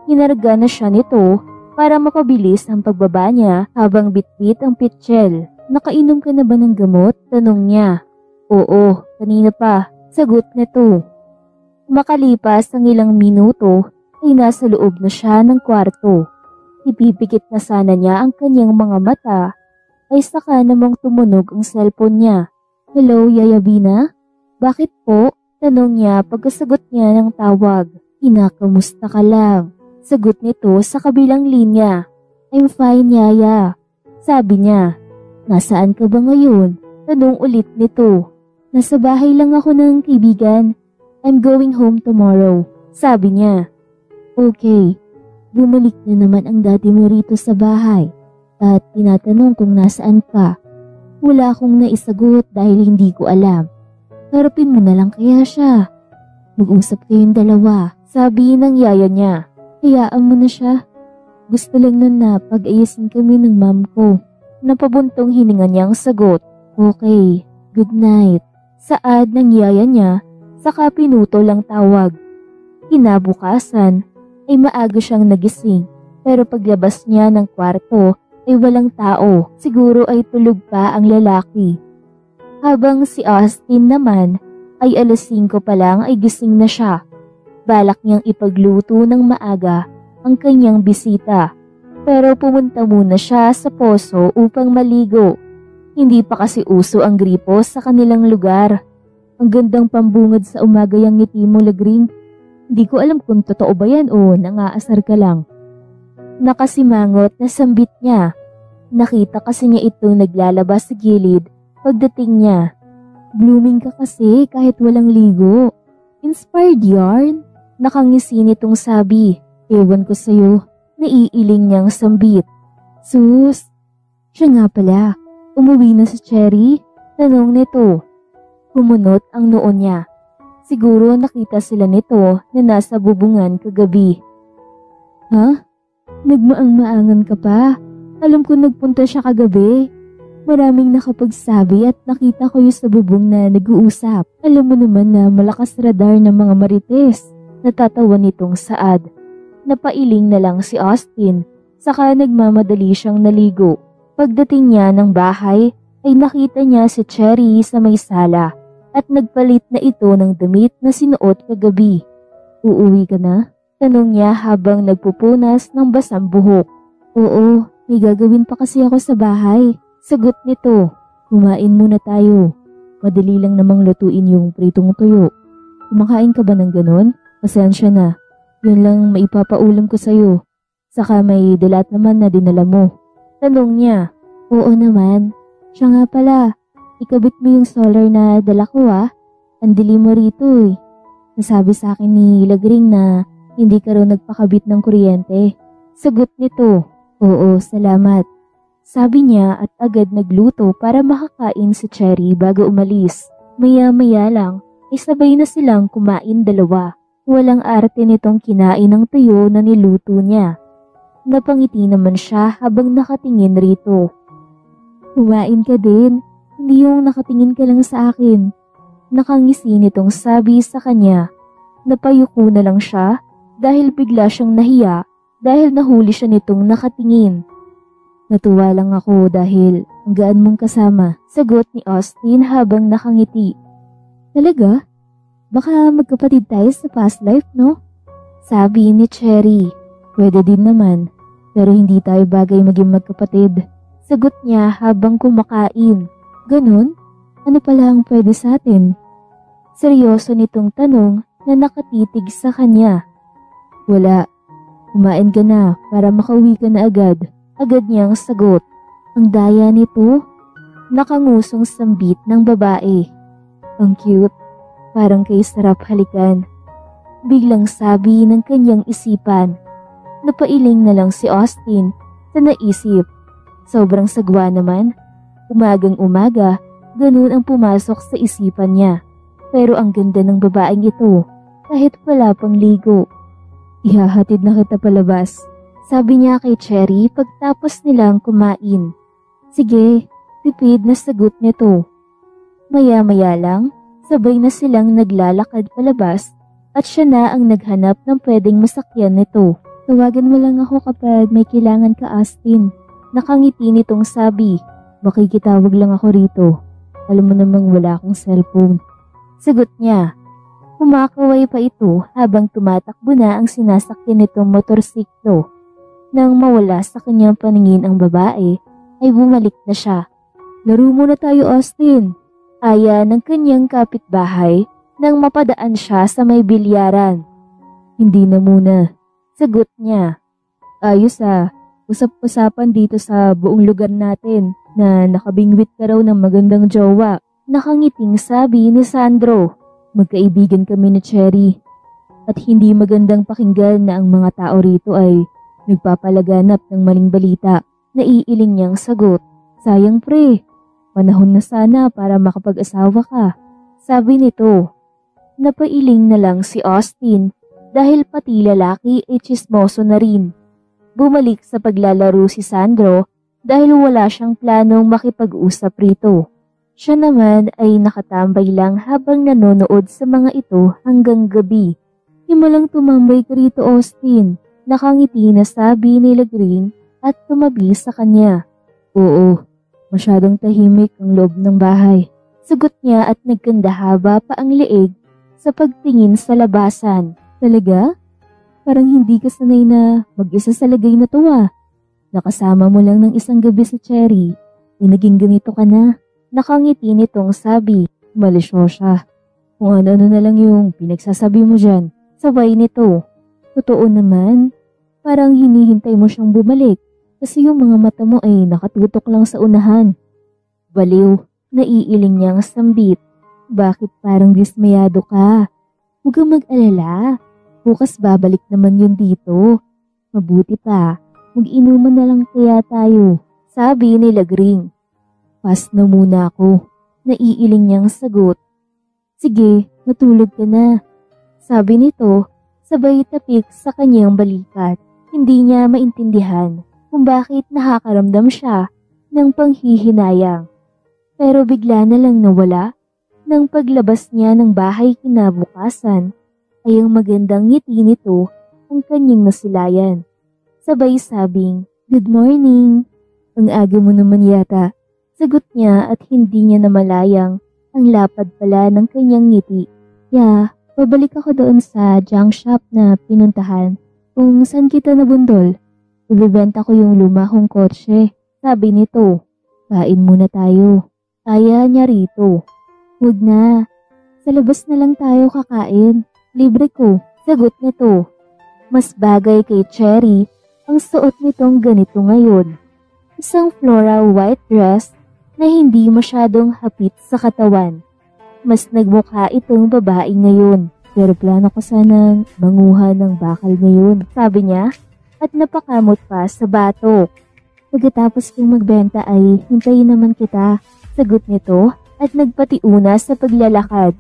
Hinarga na siya nito para mapabilis ang pagbaba niya habang bitbit ang pitchel. Nakainom ka na ba ng gamot? Tanong niya. Oo, kanina pa. Sagot nito. Makalipas ang ilang minuto ay nasa loob na siya ng kwarto. Ipipikit na sana niya ang kanyang mga mata ay saka namang tumunog ang cellphone niya. Hello, Yaya Bina? Bakit po? Tanong niya pagkasagot niya ng tawag. Kinakamusta ka lang? Sagot nito sa kabilang linya. I'm fine, Yaya. Sabi niya. Nasaan ka ba ngayon? Tanong ulit nito. Nasa bahay lang ako ng kaibigan. I'm going home tomorrow. Sabi niya. Okay, bumalik na naman ang daddy mo rito sa bahay at tinatanong kung nasaan ka. Wala akong naisagot dahil hindi ko alam. Harapin mo na lang kaya siya. Mag-usap kayong dalawa. Sabi ng yaya niya. Hayaan mo na siya. Gusto lang nun na pag-ayasin kami ng mom ko. Napabuntong hininga niyang sagot. Okay, good night. Saad ng yaya niya, saka pinutol ang tawag. Kinabukasan ay maaga siyang nagising, pero paglabas niya ng kwarto ay walang tao. Siguro ay tulog pa ang lalaki. Habang si Austin naman ay alas 5 pa lang ay gising na siya. Balak niyang ipagluto ng maaga ang kanyang bisita. Pero pumunta muna siya sa poso upang maligo. Hindi pa kasi uso ang gripo sa kanilang lugar. Ang gandang pambungad sa umaga yang ngiti mo, Lagring. Hindi ko alam kung totoo ba yan o nangaasar ka lang. Nakasimangot na sambit niya. Nakita kasi niya itong naglalabas sa gilid pagdating niya. Blooming ka kasi kahit walang ligo. Inspired yarn? Nakangisi nitong sabi. Ewan ko sa'yo. Naiiling niyang sambit. Sus! Siya nga pala. Umuwi na si Cherry? Tanong nito. Kumunot ang noo niya. Siguro nakita sila nito na nasa bubungan kagabi. Ha? Nagmaang-maangan ka pa? Alam ko nagpunta siya kagabi. Maraming nakapagsabi at nakita ko yung sa bubong na nag-uusap. Alam mo naman na malakas radar ng mga marites. Natatawa nitong saad. Napailing na lang si Austin, saka nagmamadali siyang naligo. Pagdating niya ng bahay, ay nakita niya si Cherry sa may sala at nagpalit na ito ng damit na sinuot kagabi. Uuwi ka na? Tanong niya habang nagpupunas ng basang buhok. Oo, may gagawin pa kasi ako sa bahay. Sagot nito. Kumain muna tayo. Madali lang namang lutuin yung pritong tuyo. Kumakain ka ba ng ganon? Pasensya na. Yun lang maipapaulam ko sa'yo. Saka may dalat naman na dinala mo. Tanong niya. Oo naman. Siya nga pala. Ikabit mo yung solar na dala ko Ang dilim mo rito eh. Nasabi sa akin ni Lagring na hindi ka raw nagpakabit ng kuryente. Sagot nito. Oo, salamat. Sabi niya at agad nagluto para makakain si Cherry bago umalis. Maya-maya lang ay sabay na silang kumain dalawa. Walang arte nitong kinain ng tuyo na niluto niya. Napangiti naman siya habang nakatingin rito. Kumain ka din, hindi yung nakatingin ka lang sa akin. Nakangisi nitong sabi sa kanya. Napayuko na lang siya dahil bigla siyang nahiya dahil nahuli siya nitong nakatingin. Natuwa lang ako dahil ang gaan mong kasama, sagot ni Austin habang nakangiti. Talaga? Baka magkapatid tayo sa past life, no? Sabi ni Cherry. Pwede din naman, pero hindi tayo bagay maging magkapatid. Sagot niya habang kumakain. Ganon? Ano pala ang pwede sa atin? Seryoso nitong tanong na nakatitig sa kanya. Wala. Kumain ka na para makauwi ka na agad. Agad niyang sagot. Ang daya nito? Nakangusong sambit ng babae. Ang cute. Parang kay sarap halikan. Biglang sabi ng kanyang isipan. Napailing na lang si Austin sa naisip. Sobrang sagwa naman. Umagang umaga, ganun ang pumasok sa isipan niya. Pero ang ganda ng babaeng ito, kahit wala pang ligo. Ihahatid na kita palabas. Sabi niya kay Cherry pagtapos nilang kumain. Sige, tipid na sagot nito. Maya-maya lang, sabay na silang naglalakad palabas at siya na ang naghanap ng pwedeng masakyan nito. Tawagan mo lang ako kapag may kailangan ka, Austin. Nakangiti nitong sabi. Makikitawag lang ako rito. Alam mo namang wala akong cellphone. Sagot niya. Kumakaway pa ito habang tumatakbo na ang sinasakyan nitong motorsiklo. Nang mawala sa kanyang paningin ang babae, ay bumalik na siya. Laro muna tayo, Austin. Aya ng kanyang kapitbahay nang mapadaan siya sa may bilyaran. Hindi na muna. Sagot niya. Ayos usap-usapan dito sa buong lugar natin na nakabingwit ka raw ng magandang jowa. Nakangiting sabi ni Sandro. Magkaibigan kami ni Cherry. At hindi magandang pakinggan na ang mga tao rito ay nagpapalaganap ng maling balita. Naiiling niyang sagot. Sayang pre, panahon na sana para makapag-asawa ka. Sabi nito. Napailing na lang si Austin dahil pati lalaki ay tsismoso na rin. Bumalik sa paglalaro si Sandro dahil wala siyang planong makipag-usap rito. Siya naman ay nakatambay lang habang nanonood sa mga ito hanggang gabi. Himalang tumambay ka rito, Austin. Nakangiti na sabi ni Lagring at tumabi sa kanya. Oo, masyadong tahimik ang loob ng bahay. Sagot niya at nagkandahaba pa ang leeg sa pagtingin sa labasan. Talaga? Parang hindi ka sanay na mag-isa sa lagay na to ah. Nakasama mo lang ng isang gabi sa Cherry. Naging ganito ka na. Nakangiti nitong sabi. Malisyosa. Kung ano-ano na lang yung pinagsasabi mo dyan. Sabay nito. Totoo naman. Parang hinihintay mo siyang bumalik. Kasi yung mga mata mo ay nakatutok lang sa unahan. Baliw. Naiiling niyang sambit. Bakit parang dismayado ka? Huwag kang mag-alala. Bukas babalik naman yun dito. Mabuti pa. Mag-inuman na lang kaya tayo. Sabi ni Lagring. Pas na muna ako. Naiiling niyang sagot. Sige, matulog ka na. Sabi nito, sabay tapik sa kanyang balikat. Hindi niya maintindihan kung bakit nakakaramdam siya ng panghihinayang. Pero bigla na lang nawala. Nang paglabas niya ng bahay kinabukasan, ay ang magandang ngiti nito ang kanyang nasilayan. Sabay sabing, "Good morning." "Ang aga mo naman yata." Sagot niya at hindi niya namalayang ang lapad pala ng kanyang ngiti. Pabalik ako doon sa junk shop na pinuntahan kung saan kita nabundol. Ibibenta ko yung luma kong kotse. Sabi nito, "Kain muna tayo." Kaya niya rito. "Huwag na. Sa labas na lang tayo kakain. Libre ko." Sagot nito. Mas bagay kay Cherry ang suot nitong ganito ngayon. Isang floral white dress na hindi masyadong hapit sa katawan. Mas nagmukha itong babae ngayon. Pero plano ko sanang manguha ng bakal ngayon, sabi niya, at napakamot pa sa batok. Pagkatapos kong magbenta ay hintayin naman kita. Sagot nito at nagpatiuna sa paglalakad.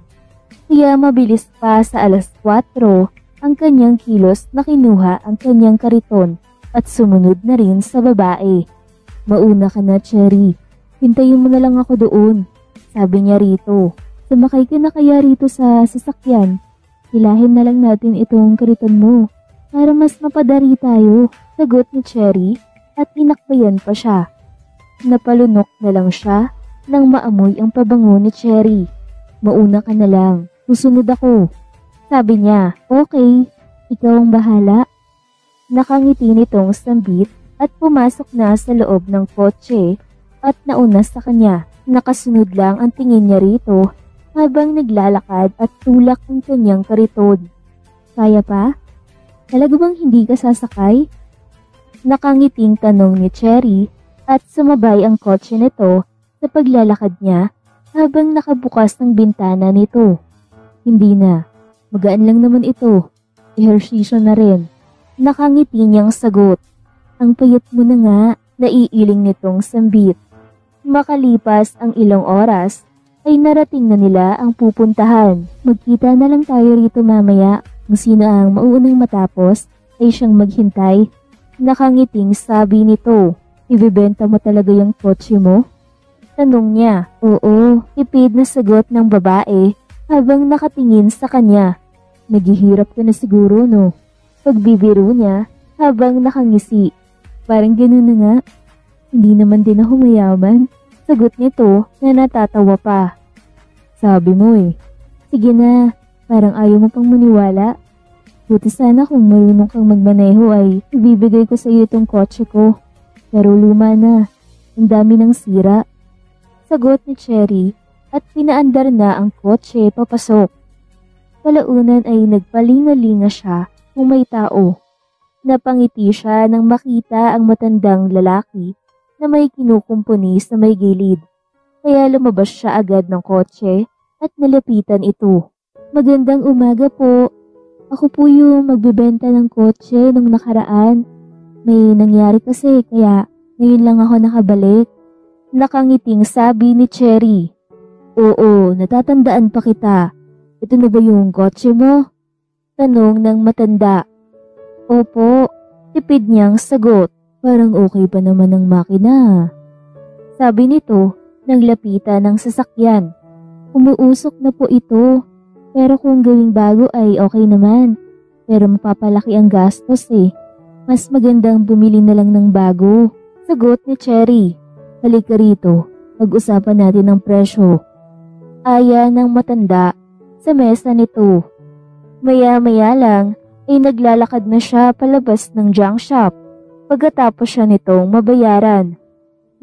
Kaya mabilis pa sa 4:00 ang kanyang kilos na kinuha ang kanyang kariton at sumunod na rin sa babae. "Mauna ka na, Cherry. Hintayin mo na lang ako doon." Sabi niya rito. "Sumakay ka na kaya rito sa sasakyan. Hilahin na lang natin itong kariton mo para mas mapadari tayo." Sagot ni Cherry at inakbayan pa siya. Napalunok na lang siya nang maamoy ang pabango ni Cherry. "Mauna ka na lang. Susunod ako." Sabi niya. "Okay, ikaw ang bahala." Nakangiti nitong sambit at pumasok na sa loob ng kotse at nauna sa kanya. Nakasunod lang ang tingin niya rito habang naglalakad at tulak ang kanyang kariton. "Kaya pa? Talaga bang hindi ka sasakay?" Nakangiting tanong ni Cherry at sumabay ang kotse nito sa paglalakad niya habang nakabukas ng bintana nito. "Hindi na. Magaan lang naman ito. Ehersisyo na rin." Nakangiti niyang sagot. "Ang payat mo na nga." Naiiling nitong sambit. Makalipas ang ilang oras ay narating na nila ang pupuntahan. "Magkita na lang tayo rito mamaya. Kung sino ang mauunang matapos ay siyang maghintay." Nakangiting sabi nito. "Ibebenta mo talaga yung kotse mo?" Tanong niya. "Oo," tipid na sagot ng babae habang nakatingin sa kanya. "Naghihirap ka na siguro, no?" Pagbibiro niya habang nakangisi. "Parang ganun na nga. Hindi naman din ako mayaman." Sagot nito na natatawa pa. "Sabi mo eh." "Sige na, parang ayaw mo pang maniwala. Buti sana kung marunong kang magmaneho ay ibibigay ko sa iyo itong kotse ko. Pero luma na. Ang dami ng sira." Sagot ni Cherry at pinaandar na ang kotse papasok. Palaunan ay nagpalingalinga siya kung may tao. Napangiti siya nang makita ang matandang lalaki na may kinukumpuni sa may gilid. Kaya lumabas siya agad ng kotse at nalapitan ito. "Magandang umaga po. Ako po yung magbebenta ng kotse nung nakaraan. May nangyari kasi kaya ngayon lang ako nakabalik." Nakangiting sabi ni Cherry. "Oo, natatandaan pa kita. Ito na ba yung kotse mo?" Tanong ng matanda. "Opo," tipid niyang sagot. "Parang okay pa naman ang makina." Sabi nito, naglapitan ng sasakyan. "Umuusok na po ito. Pero kung gawing bago ay okay naman. Pero mapapalaki ang gastos eh. Mas magandang bumili na lang ng bago." Sagot ni Cherry. "Halika rito. Pag-usapan natin ang presyo." aya ng matanda sa mesa nito. Maya-maya lang ay naglalakad na siya palabas ng junk shop pagkatapos siya nitong mabayaran.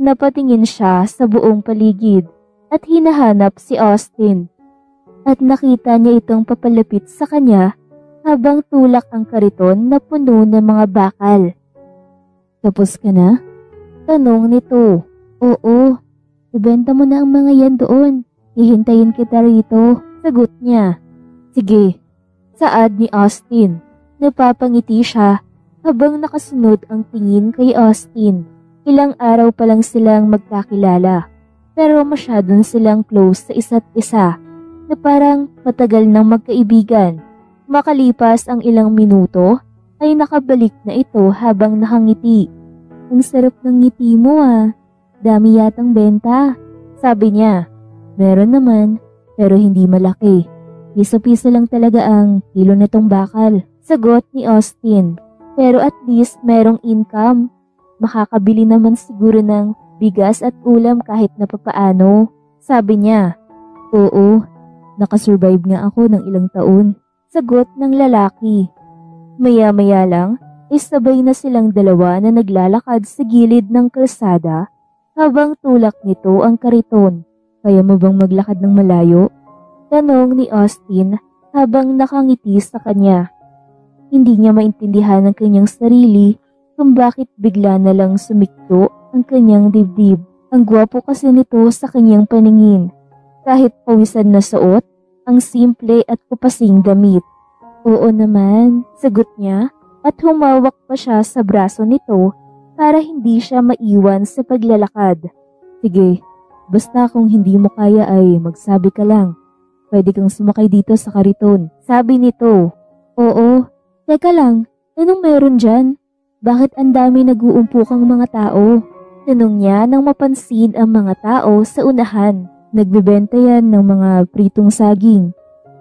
Napatingin siya sa buong paligid at hinahanap si Austin. At nakita niya itong papalapit sa kanya habang tulak ang kariton na puno ng mga bakal. Tapos ka na? Tanong nito. Oo, ibenta mo na ang mga yan doon. Hihintayin kita rito. Sagot niya. Sige. Saad ni Austin. Napapangiti siya habang nakasunod ang tingin kay Austin. Ilang araw pa lang silang magkakilala. Pero masyadong silang close sa isa't isa na parang matagal nang magkaibigan. Makalipas ang ilang minuto ay nakabalik na ito habang nakangiti. Ang sarap ng ngiti mo ah. Dami yatang benta. Sabi niya. Meron naman pero hindi malaki. Piso-piso lang talaga ang kilo nitong bakal. Sagot ni Austin. Pero at least merong income. Makakabili naman siguro ng bigas at ulam kahit na papaano. Sabi niya. Oo, nakasurvive nga ako ng ilang taon. Sagot ng lalaki. Maya-maya lang, sabay na silang dalawa na naglalakad sa gilid ng kalsada habang tulak nito ang kariton. Kaya mo bang maglakad ng malayo? Tanong ni Austin habang nakangiti sa kanya. Hindi niya maintindihan ng kanyang sarili kung bakit bigla na lang sumikto ang kanyang dibdib. Ang gwapo kasi nito sa kanyang paningin. Kahit pawisan na suot, ang simple at kupasing damit. Oo naman, sagot niya at humawak pa siya sa braso nito para hindi siya maiwan sa paglalakad. Sige, basta kung hindi mo kaya ay magsabi ka lang. Pwede kang sumakay dito sa kariton. Sabi nito. Oo. Teka lang, anong meron dyan? Bakit ang dami nag-uumpukang mga tao? Tanong niya nang mapansin ang mga tao sa unahan. Nagbebenta yan ng mga pritong saging.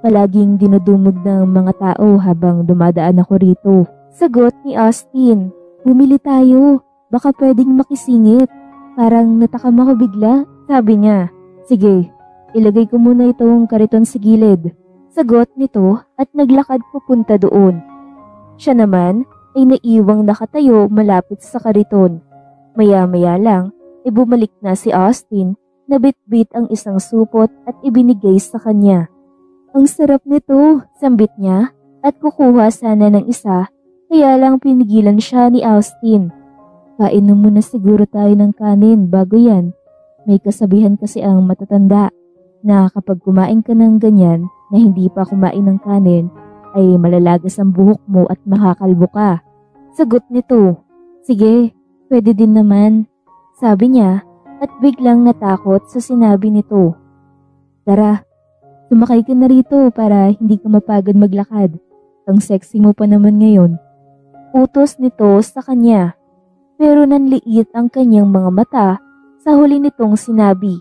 Palaging dinudumog ng mga tao habang dumadaan ako rito. Sagot ni Austin. Bumili tayo. Baka pwedeng makisingit. Parang natakam ako bigla. Sabi niya. Sige. Ilagay ko muna itong kariton sa gilid. Sagot nito at naglakad papunta doon. Siya naman ay naiwang nakatayo malapit sa kariton. Maya-maya lang ay bumalik na si Austin na bitbit ang isang supot at ibinigay sa kanya. Ang sarap nito, sambit niya at kukuha sana ng isa kaya lang pinigilan siya ni Austin. Kain na muna siguro tayo ng kanin bago yan. May kasabihan kasi ang matatanda na kapag kumain ka ng ganyan na hindi pa kumain ng kanin ay malalagas ang buhok mo at makakalbo ka. Sagot nito. Sige, pwede din naman. Sabi niya at biglang natakot sa sinabi nito. Tara, sumakay ka na rito para hindi ka mapagod maglakad. Ang sexy mo pa naman ngayon. Utos nito sa kanya. Pero nanliit ang kanyang mga mata sa huli nitong sinabi.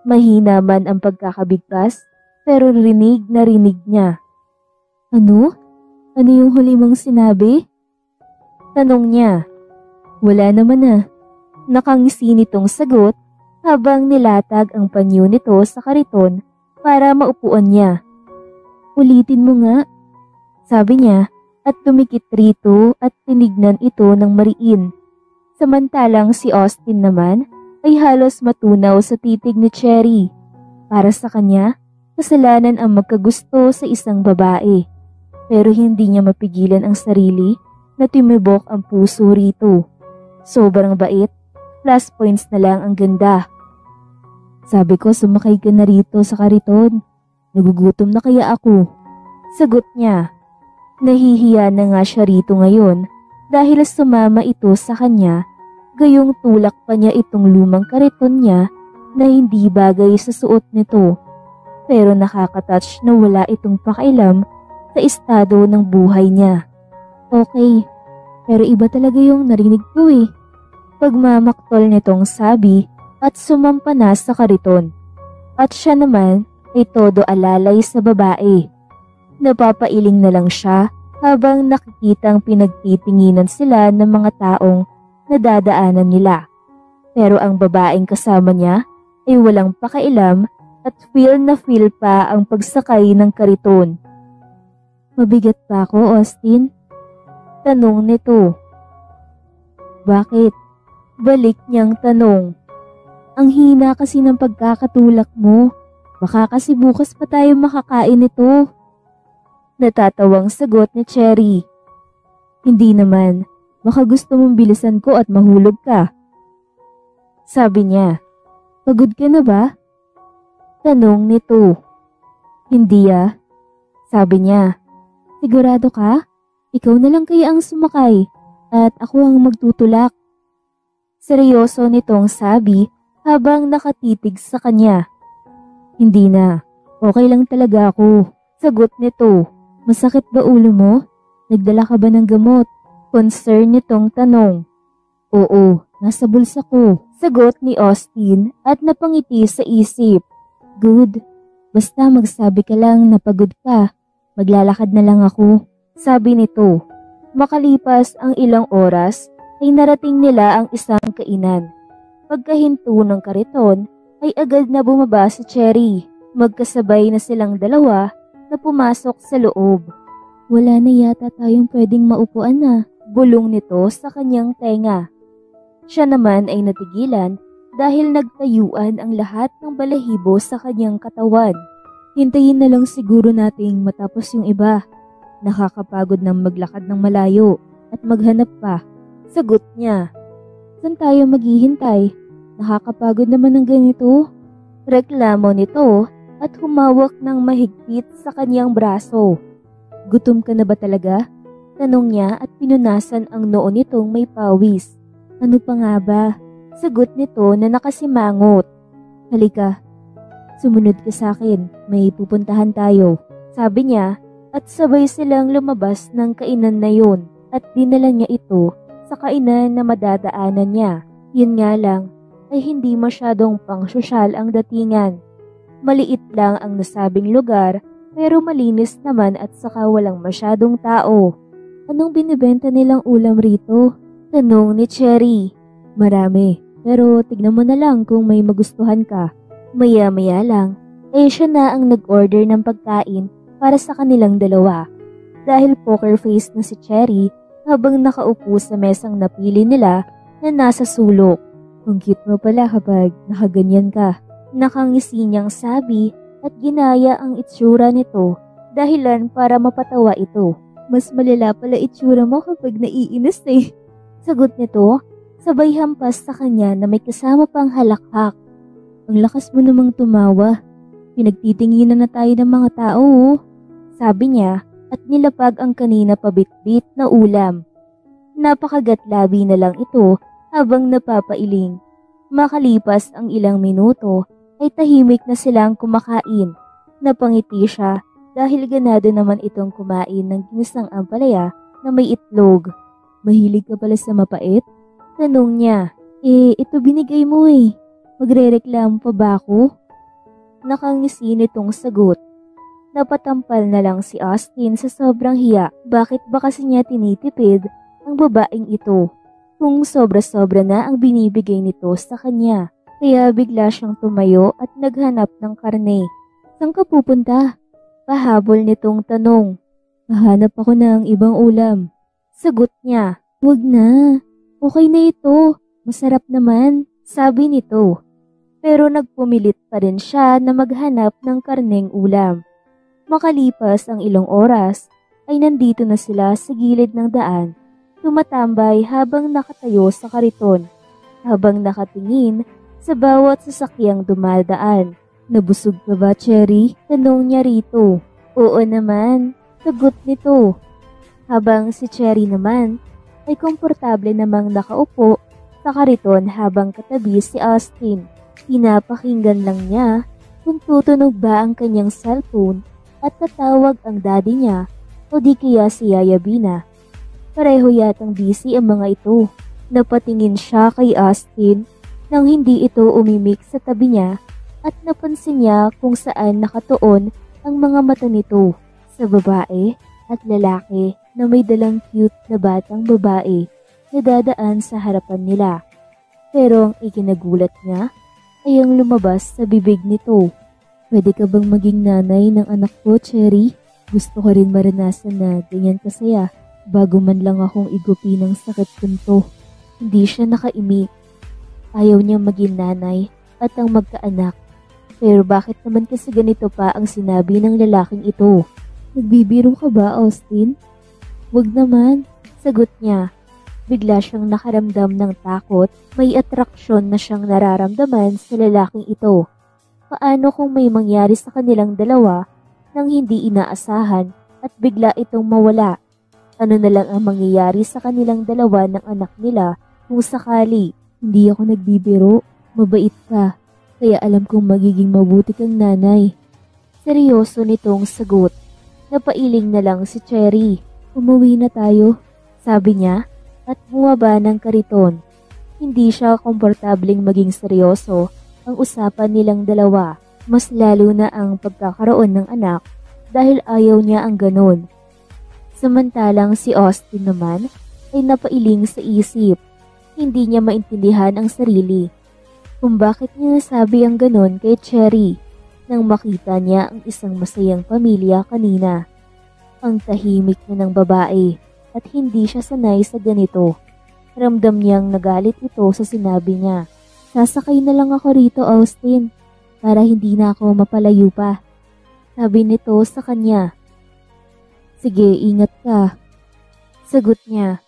Mahina man ang pagkakabigkas, pero rinig na rinig niya. Ano? Ano yung huli mong sinabi? Tanong niya. Wala naman ah. Nakangisi nitong sagot habang nilatag ang panyo nito sa kariton para maupuan niya. Ulitin mo nga. Sabi niya at tumikit rito at tinignan ito ng mariin. Samantalang si Austin naman ay halos matunaw sa titig ni Cherry. Para sa kanya, kasalanan ang magkagusto sa isang babae. Pero hindi niya mapigilan ang sarili na tumibok ang puso rito. Sobrang bait, plus points na lang ang ganda. Sabi ko sumakay ka na rito sa kariton. Nagugutom na kaya ako. Sagot niya. Nahihiya na nga siya rito ngayon dahil sumama ito sa kanya. Gayong tulak pa niya itong lumang kariton niya na hindi bagay sa suot nito. Pero nakakatouch na wala itong pakailam sa estado ng buhay niya. Okay, pero iba talaga yung narinig ko eh. Pagmamaktol nitong sabi at sumampa na sa kariton. At siya naman ay todo alalay sa babae. Napapailing na lang siya habang nakikitang pinagtitinginan sila ng mga taong nadadaanan nila. Pero ang babaeng kasama niya ay walang pakailam at feel na feel pa ang pagsakay ng kariton. Mabigat pa ako, Austin? Tanong nito. Bakit? Balik niyang tanong. Ang hina kasi ng pagkakatulak mo. Baka kasi bukas pa tayo makakain nito. Natatawang sagot ni Cherry. Hindi naman. Baka gusto mong bilisan ko at mahulog ka. Sabi niya. Pagod ka na ba? Tanong nito. Hindi ah. Sabi niya. Sigurado ka? Ikaw na lang kaya ang sumakay at ako ang magtutulak. Seryoso nitong sabi habang nakatitig sa kanya. Hindi na. Okay lang talaga ako. Sagot nito. Masakit ba ulo mo? Nagdala ka ba ng gamot? Concern nitong tanong. Oo, nasa bulsa ko. Sagot ni Austin at napangiti sa isip. Good. Basta magsabi ka lang na pagod ka. Maglalakad na lang ako. Sabi nito. Makalipas ang ilang oras ay narating nila ang isang kainan. Pagkahinto ng kariton ay agad na bumaba si Cherry. Magkasabay na silang dalawa na pumasok sa loob. Wala na yata tayong pwedeng maupuan na. Bulong nito sa kanyang tenga. Siya naman ay natigilan dahil nagtayuan ang lahat ng balahibo sa kanyang katawan. Hintayin na lang siguro nating matapos yung iba. Nakakapagod ng maglakad ng malayo at maghanap pa. Sagot niya. Saan tayo maghihintay? Nakakapagod naman ng ganito. Reklamo nito at humawak ng mahigpit sa kanyang braso. Gutom ka na ba talaga? Tanong niya at pinunasan ang noo nitong may pawis. Ano pa nga ba? Sagot nito na nakasimangot. Halika, sumunod ka sa akin, may pupuntahan tayo. Sabi niya at sabay silang lumabas ng kainan na yun at dinala niya ito sa kainan na madadaanan niya. Yun nga lang ay hindi masyadong pang-sosyal ang datingan. Maliit lang ang nasabing lugar pero malinis naman at saka walang masyadong tao. Anong binibenta nilang ulam rito? Tanong ni Cherry. Marami, pero tignan mo na lang kung may magustuhan ka. Maya-maya lang, siya na ang nag-order ng pagkain para sa kanilang dalawa. Dahil poker face na si Cherry habang nakaupo sa mesang napili nila na nasa sulok. Ang cute mo pala kapag nakaganyan ka. Nakangisi niyang sabi at ginaya ang itsura nito dahilan para mapatawa ito. Mas malala pala itsura mo kapag naiinis eh. Sagot nito, sabay hampas sa kanya na may kasama pang halakhak. Ang lakas mo namang tumawa. Pinagtitinginan na tayo ng mga tao oh. Sabi niya at nilapag ang kanina pabitbit na ulam. Napakagatlabi na lang ito habang napapailing. Makalipas ang ilang minuto ay tahimik na silang kumakain. Napangiti siya dahil ganado naman itong kumain ng ginisang ampalaya na may itlog. Mahilig ka pala sa mapait? Tanong niya. Ito binigay mo eh. Magrereklamo pa ba ako? Nakangisi nitong sagot. Napatampal na lang si Austin sa sobrang hiya. Bakit ba kasi niya tinitipid ang babaeng ito? Kung sobra-sobra na ang binibigay nito sa kanya. Kaya bigla siyang tumayo at naghanap ng karne. Saan ka pupunta? Pahabol nitong tanong. Hahanap ako ng ibang ulam. Sagot niya. Huwag na. Okay na ito. Masarap naman. Sabi nito. Pero nagpumilit pa rin siya na maghanap ng karneng ulam. Makalipas ang ilang oras ay nandito na sila sa gilid ng daan. Tumatambay habang nakatayo sa kariton. Habang nakatingin sa bawat sasakyang dumadaan. Nabusog ka ba, Cherry? Tanong niya rito. Oo naman, sagot nito. Habang si Cherry naman ay komportable namang nakaupo sa kariton habang katabi si Austin. Pinapakinggan lang niya kung tutunog ba ang kanyang cellphone at tatawag ang daddy niya o di kaya si Yaya Bina. Pareho yatang busy ang mga ito. Napatingin siya kay Austin nang hindi ito umimik sa tabi niya at napansin niya kung saan nakatuon ang mga mata nito sa babae at lalaki na may dalang cute na batang babae na dadaan sa harapan nila. Pero ang ikinagulat niya ay ang lumabas sa bibig nito. Pwede ka bang maging nanay ng anak ko, Cherry? Gusto ko rin maranasan na ganyan kasaya bago man lang akong igupi ng sakit kunto. Hindi siya nakaimik. Ayaw niya maging nanay at ang magkaanak. Pero bakit naman kasi ganito pa ang sinabi ng lalaking ito? Nagbibiro ka ba, Austin? Wag naman, sagot niya. Bigla siyang nakaramdam ng takot, may atraksyon na siyang nararamdaman sa lalaking ito. Paano kung may mangyari sa kanilang dalawa nang hindi inaasahan at bigla itong mawala? Ano na lang ang mangyayari sa kanilang dalawa ng anak nila kung sakali? Hindi ako nagbibiro, mabait ka, kaya alam kong magiging mabuti kang nanay. Seryoso nitong sagot. Napailing na lang si Cherry. Umuwi na tayo, sabi niya at bumaba ng kariton. Hindi siya komportabling maging seryoso ang usapan nilang dalawa, mas lalo na ang pagkakaroon ng anak dahil ayaw niya ang ganon. Samantalang si Austin naman ay napailing sa isip. Hindi niya maintindihan ang sarili kung bakit niya nasabi ang ganon kay Cherry nang makita niya ang isang masayang pamilya kanina. Ang tahimik na ng babae at hindi siya sanay sa ganito. Ramdam niyang nagalit ito sa sinabi niya. Sasakay na lang ako rito, Austin, para hindi na ako mapalayo pa. Sabi nito sa kanya. Sige, ingat ka. Sagot niya.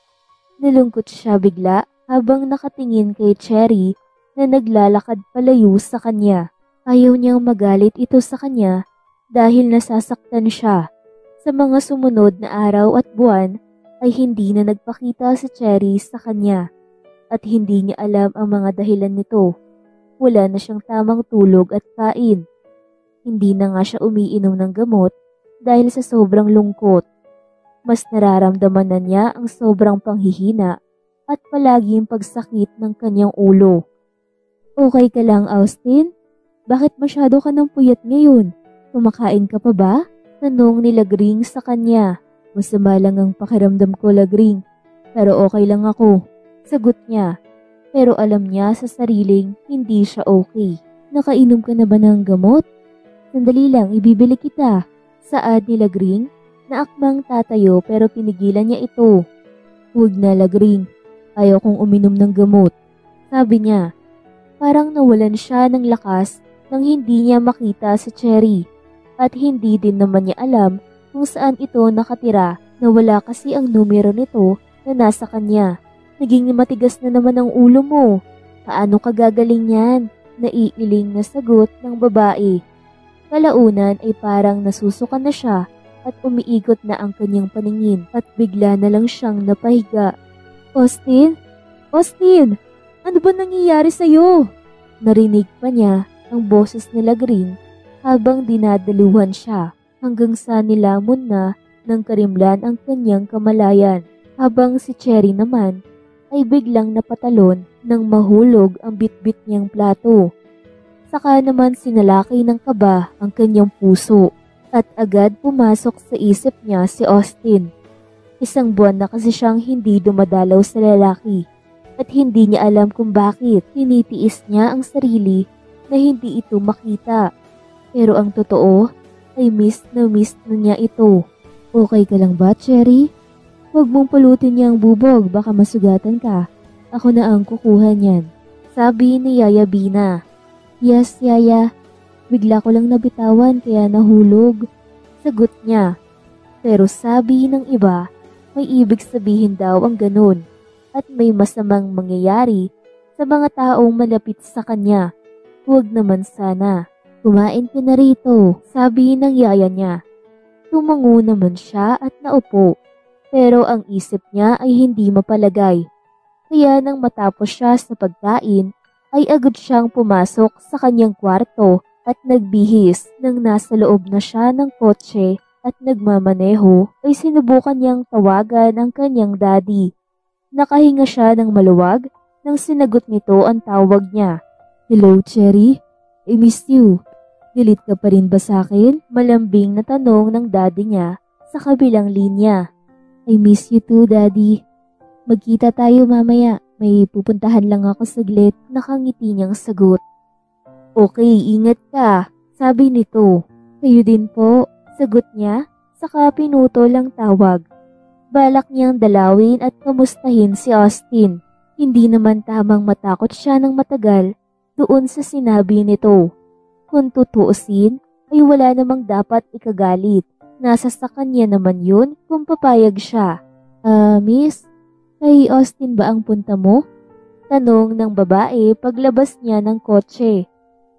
Nalungkot siya bigla habang nakatingin kay Cherry na naglalakad palayo sa kanya. Ayaw niyang magalit ito sa kanya dahil nasasaktan siya. Sa mga sumunod na araw at buwan ay hindi na nagpakita si Cherry sa kanya. At hindi niya alam ang mga dahilan nito. Wala na siyang tamang tulog at kain. Hindi na nga siya umiinom ng gamot dahil sa sobrang lungkot. Mas nararamdaman na niya ang sobrang panghihina at palaging pagsakit ng kanyang ulo. Okay ka lang, Austin? Bakit masyado ka ng puyat ngayon? Kumakain ka pa ba? Tanong ni Lagring sa kanya. Masama lang ang pakiramdam ko, Lagring. Pero okay lang ako. Sagot niya, pero alam niya sa sariling hindi siya okay. Nakainom ka na ba ng gamot? Sandali lang, ibibili kita. Saad ni Lagring, na akmang tatayo pero pinigilan niya ito. Huwag na, Lagring, ayaw kong uminom ng gamot. Sabi niya, parang nawalan siya ng lakas nang hindi niya makita si Cherry. At hindi din naman niya alam kung saan ito nakatira na wala kasi ang numero nito na nasa kanya. Naging matigas na naman ang ulo mo. Paano ka gagaling yan? Naiiling na sagot ng babae. Kalaunan ay parang nasusuka na siya at umiikot na ang kanyang paningin at bigla na lang siyang napahiga. Austin? Austin! Ano ba nangyayari sa'yo? Narinig pa niya ang boses ni Lagring habang dinadaluhan siya hanggang sa nilamon na ng karimlan ang kanyang kamalayan. Habang si Cherry naman ay biglang napatalon nang mahulog ang bitbit niyang plato. Saka naman sinalaki ng kaba ang kanyang puso at agad pumasok sa isip niya si Austin. Isang buwan na kasi siyang hindi dumadalaw sa lalaki at hindi niya alam kung bakit tinitiis niya ang sarili na hindi ito makita. Pero ang totoo ay miss na niya ito. Okay ka lang ba, Cherry? Huwag mong pulutin niyang bubog, baka masugatan ka. Ako na ang kukuha niyan. Sabi ni Yaya Bina. Yes, Yaya. Bigla ko lang nabitawan kaya nahulog. Sagot niya. Pero sabi ng iba, may ibig sabihin daw ang ganun at may masamang mangyayari sa mga taong malapit sa kanya. Huwag naman sana. Kumain ka na rito, sabi ng yaya niya. Tumango naman siya at naupo. Pero ang isip niya ay hindi mapalagay. Kaya nang matapos siya sa pagkain, ay agad siyang pumasok sa kanyang kwarto at nagbihis. Nang nasa loob na siya ng kotse at nagmamaneho, ay sinubukan niyang tawagan ang kanyang daddy. Nakahinga siya ng maluwag nang sinagot nito ang tawag niya. Hello, Cherry? I miss you. Galit ka pa rin ba sa akin? Malambing na tanong ng daddy niya sa kabilang linya. I miss you too, Daddy. Magkita tayo mamaya. May pupuntahan lang ako saglit. Nakangiti niyang sagot. Okay, ingat ka. Sabi nito. Kayo din po, sagot niya, saka pinutol ang tawag. Balak niyang dalawin at kamustahin si Austin. Hindi naman tamang matakot siya ng matagal doon sa sinabi nito. Kung tutuusin, ay wala namang dapat ikagalit. Nasa sa kanya naman yun kung papayag siya. Miss, kay Austin ba ang punta mo? Tanong ng babae paglabas niya ng kotse.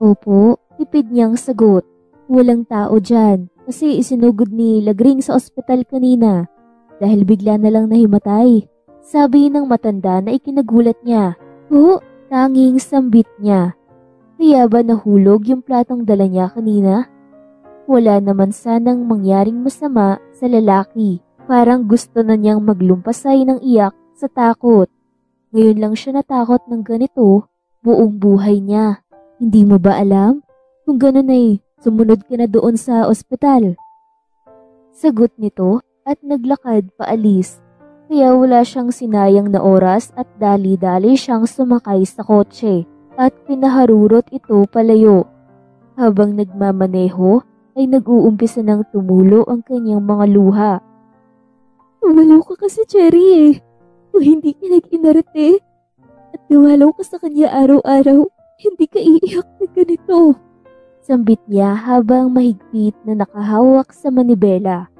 Opo, tipid niyang sagot. Walang tao dyan kasi isinugod ni Lagring sa ospital kanina dahil bigla na lang nahimatay. Sabi ng matanda na ikinagulat niya. Tanging sambit niya. Kaya ba nahulog yung platong dala niya kanina? Wala naman sanang mangyaring masama sa lalaki. Parang gusto na niyang maglumpasay ng iyak sa takot. Ngayon lang siya natakot ng ganito buong buhay niya. Hindi mo ba alam? Kung ganun ay sumunod ka na doon sa ospital. Sagot nito at naglakad paalis. Kaya wala siyang sinayang na oras at dali-dali siyang sumakay sa kotse at pinaharurot ito palayo. Habang nagmamaneho ay nag-uumpisa ng tumulo ang kanyang mga luha. Umalaw ka kasi, Cherry eh. Kung hindi ka nag-inarte at dumalaw ka sa kanya araw-araw, hindi ka iiyak na ganito. Sambit niya habang mahigpit na nakahawak sa manibela.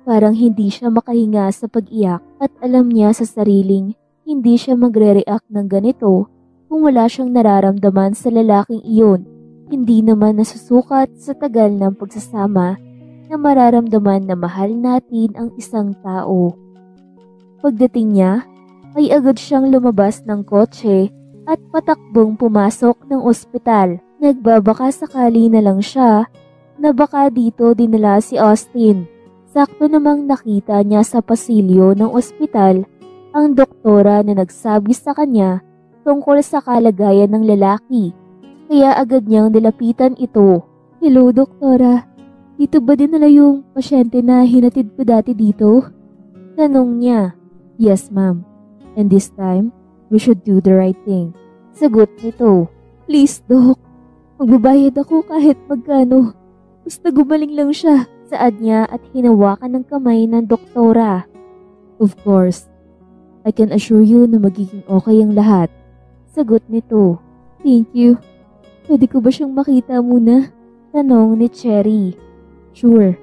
Parang hindi siya makahinga sa pag-iyak at alam niya sa sariling hindi siya magre-react ng ganito kung wala siyang nararamdaman sa lalaking iyon. Hindi naman nasusukat sa tagal ng pagsasama na mararamdaman na mahal natin ang isang tao. Pagdating niya, ay agad siyang lumabas ng kotse at patakbong pumasok ng ospital. Nagbabaka sakali na lang siya na baka dito dinala si Austin. Sakto namang nakita niya sa pasilyo ng ospital ang doktora na nagsabi sa kanya tungkol sa kalagayan ng lalaki. Kaya agad niyang nilapitan ito. Hello, doktora. Dito ba dinala yung pasyente na hinatid ko dati dito? Tanong niya. Yes, ma'am. And this time, we should do the right thing. Sagot nito. Please, Doc. Magbabayad ako kahit magkano. Basta gumaling lang siya. Saad niya at hinawakan ng kamay ng doktora. Of course. I can assure you na magiging okay ang lahat. Sagot nito. Thank you. Pwede ko ba siyang makita muna? Tanong ni Cherry. Sure.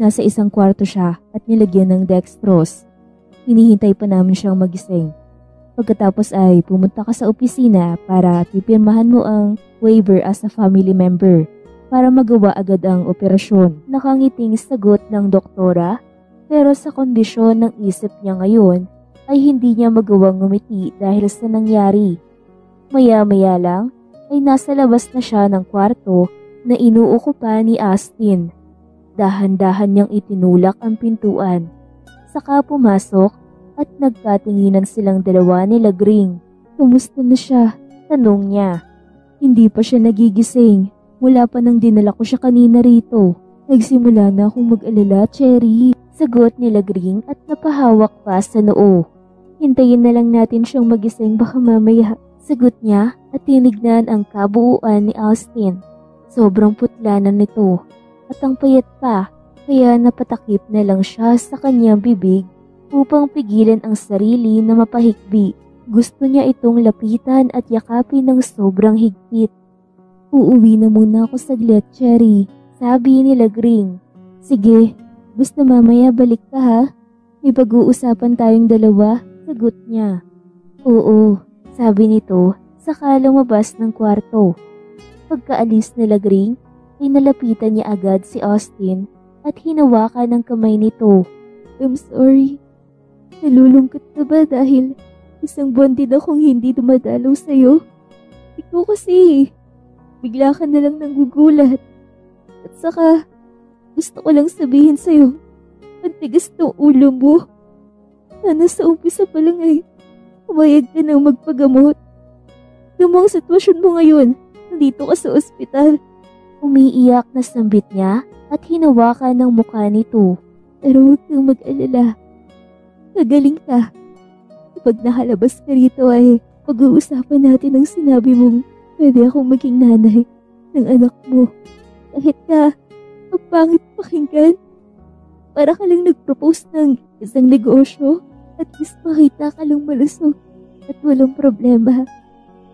Nasa isang kwarto siya at nilagyan ng dextrose. Hinihintay pa namin siyang magising. Pagkatapos ay pumunta ka sa opisina para pipirmahan mo ang waiver as a family member para magawa agad ang operasyon. Nakangiting sagot ng doktora pero sa kondisyon ng isip niya ngayon ay hindi niya magawang ngumiti dahil sa nangyari. Maya-maya lang ay nasa labas na siya ng kwarto na inuukupa ni Austin. Dahan-dahan niyang itinulak ang pintuan. Saka pumasok at nagkatinginan silang dalawa ni Lagring. Kumusta na siya? Tanong niya. Hindi pa siya nagigising. Mula pa nang dinala ko siya kanina rito. Nagsimula na akong mag-alala, Cherry. Sagot ni Lagring at napahawak pa sa noo. Hintayin na lang natin siyang magising baka mamaya. Sagot niya at tinignan ang kabuuan ni Austin. Sobrang putla na nito at ang payat pa. Kaya napatakip na lang siya sa kanyang bibig upang pigilan ang sarili na mapahikbi. Gusto niya itong lapitan at yakapin ng sobrang higpit. Uuwi na muna ako saglit, Cherry. Sabi ni Lagring. Sige, basta mamaya balik ka ha. May pag-uusapan tayong dalawa. Sagot niya. Oo, sabi nito saka lumabas ng kwarto. Pagkaalis ni Lagring ay nalapitan niya agad si Austin at hinawakan ng kamay nito. I'm sorry. Nalulungkot ka ba dahil isang buwan din akong hindi dumadalaw sa'yo? Ikaw kasi, bigla ka na lang nanggugulat. At saka, gusto ko lang sabihin sa'yo, ang tigas ng ulo mo. Sana sa umpisa pa lang ay umayag ka nang magpagamot. Alam mo ang sitwasyon mo ngayon, nandito ka sa ospital. Umiiyak na sambit niya at hinawakan ng mukha nito. Pero huwag kang mag-alala. Gagaling ka. Kapag nakalabas ka rito ay pag-uusapan natin ang sinabi mong pwede akong maging nanay ng anak mo. Kahit na ang pangit pakinggan, para ka lang nag-propose ng isang negosyo. At least makita ka lang malusog at walang problema.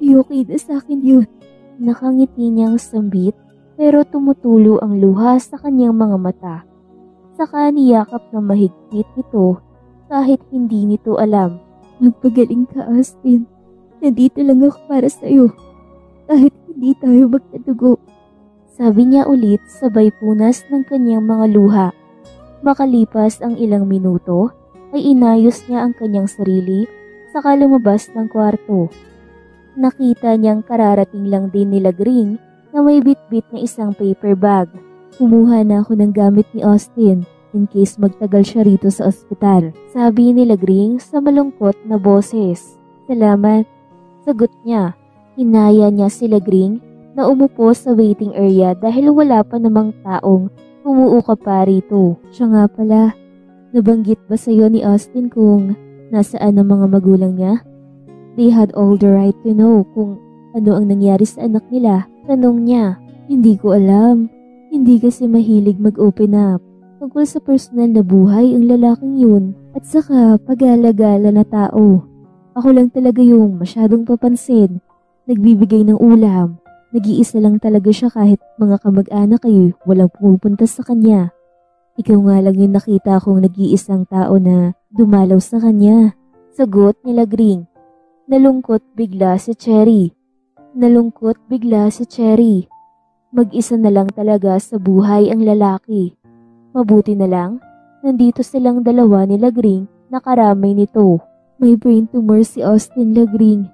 Okay na sa akin yun. Nakangiti niyang sambit pero tumutulo ang luha sa kanyang mga mata. Saka niyakap na mahigpit ito kahit hindi nito alam. Magpagaling ka, Austin. Nandito lang ako para sa'yo. Kahit hindi tayo magkadugo. Sabi niya ulit sabay punas ng kanyang mga luha. Makalipas ang ilang minuto, ay inayos niya ang kanyang sarili saka lumabas ng kwarto. Nakita niyang kararating lang din nila Gring na may bitbit na isang paper bag. Kumuha na ako ng gamit ni Austin in case magtagal siya rito sa ospital. Sabi nila Gring sa malungkot na boses. Salamat. Sagot niya. Hinaya niya sila Gring na umupo sa waiting area dahil wala pa namang taong umuuka pa rito. Siya nga pala. Nabanggit ba sa'yo ni Austin kung nasaan ang mga magulang niya? They had all the right to know kung ano ang nangyari sa anak nila. Tanong niya. Hindi ko alam. Hindi kasi mahilig mag-open up. Tungkol sa personal na buhay ang lalaking yun at saka pag-alagala na tao. Ako lang talaga yung masyadong papansin. Nagbibigay ng ulam. Nag-iisa lang talaga siya kahit mga kamag-anak ay walang pumupunta sa kanya. Ikaw nga lang yung nakita kong nag-iisang tao na dumalaw sa kanya. Sagot nila Gring. Nalungkot bigla si Cherry. Mag-isa na lang talaga sa buhay ang lalaki. Mabuti na lang, nandito silang dalawa nila Gring na karamay nito. May brain tumor si Austin Lagring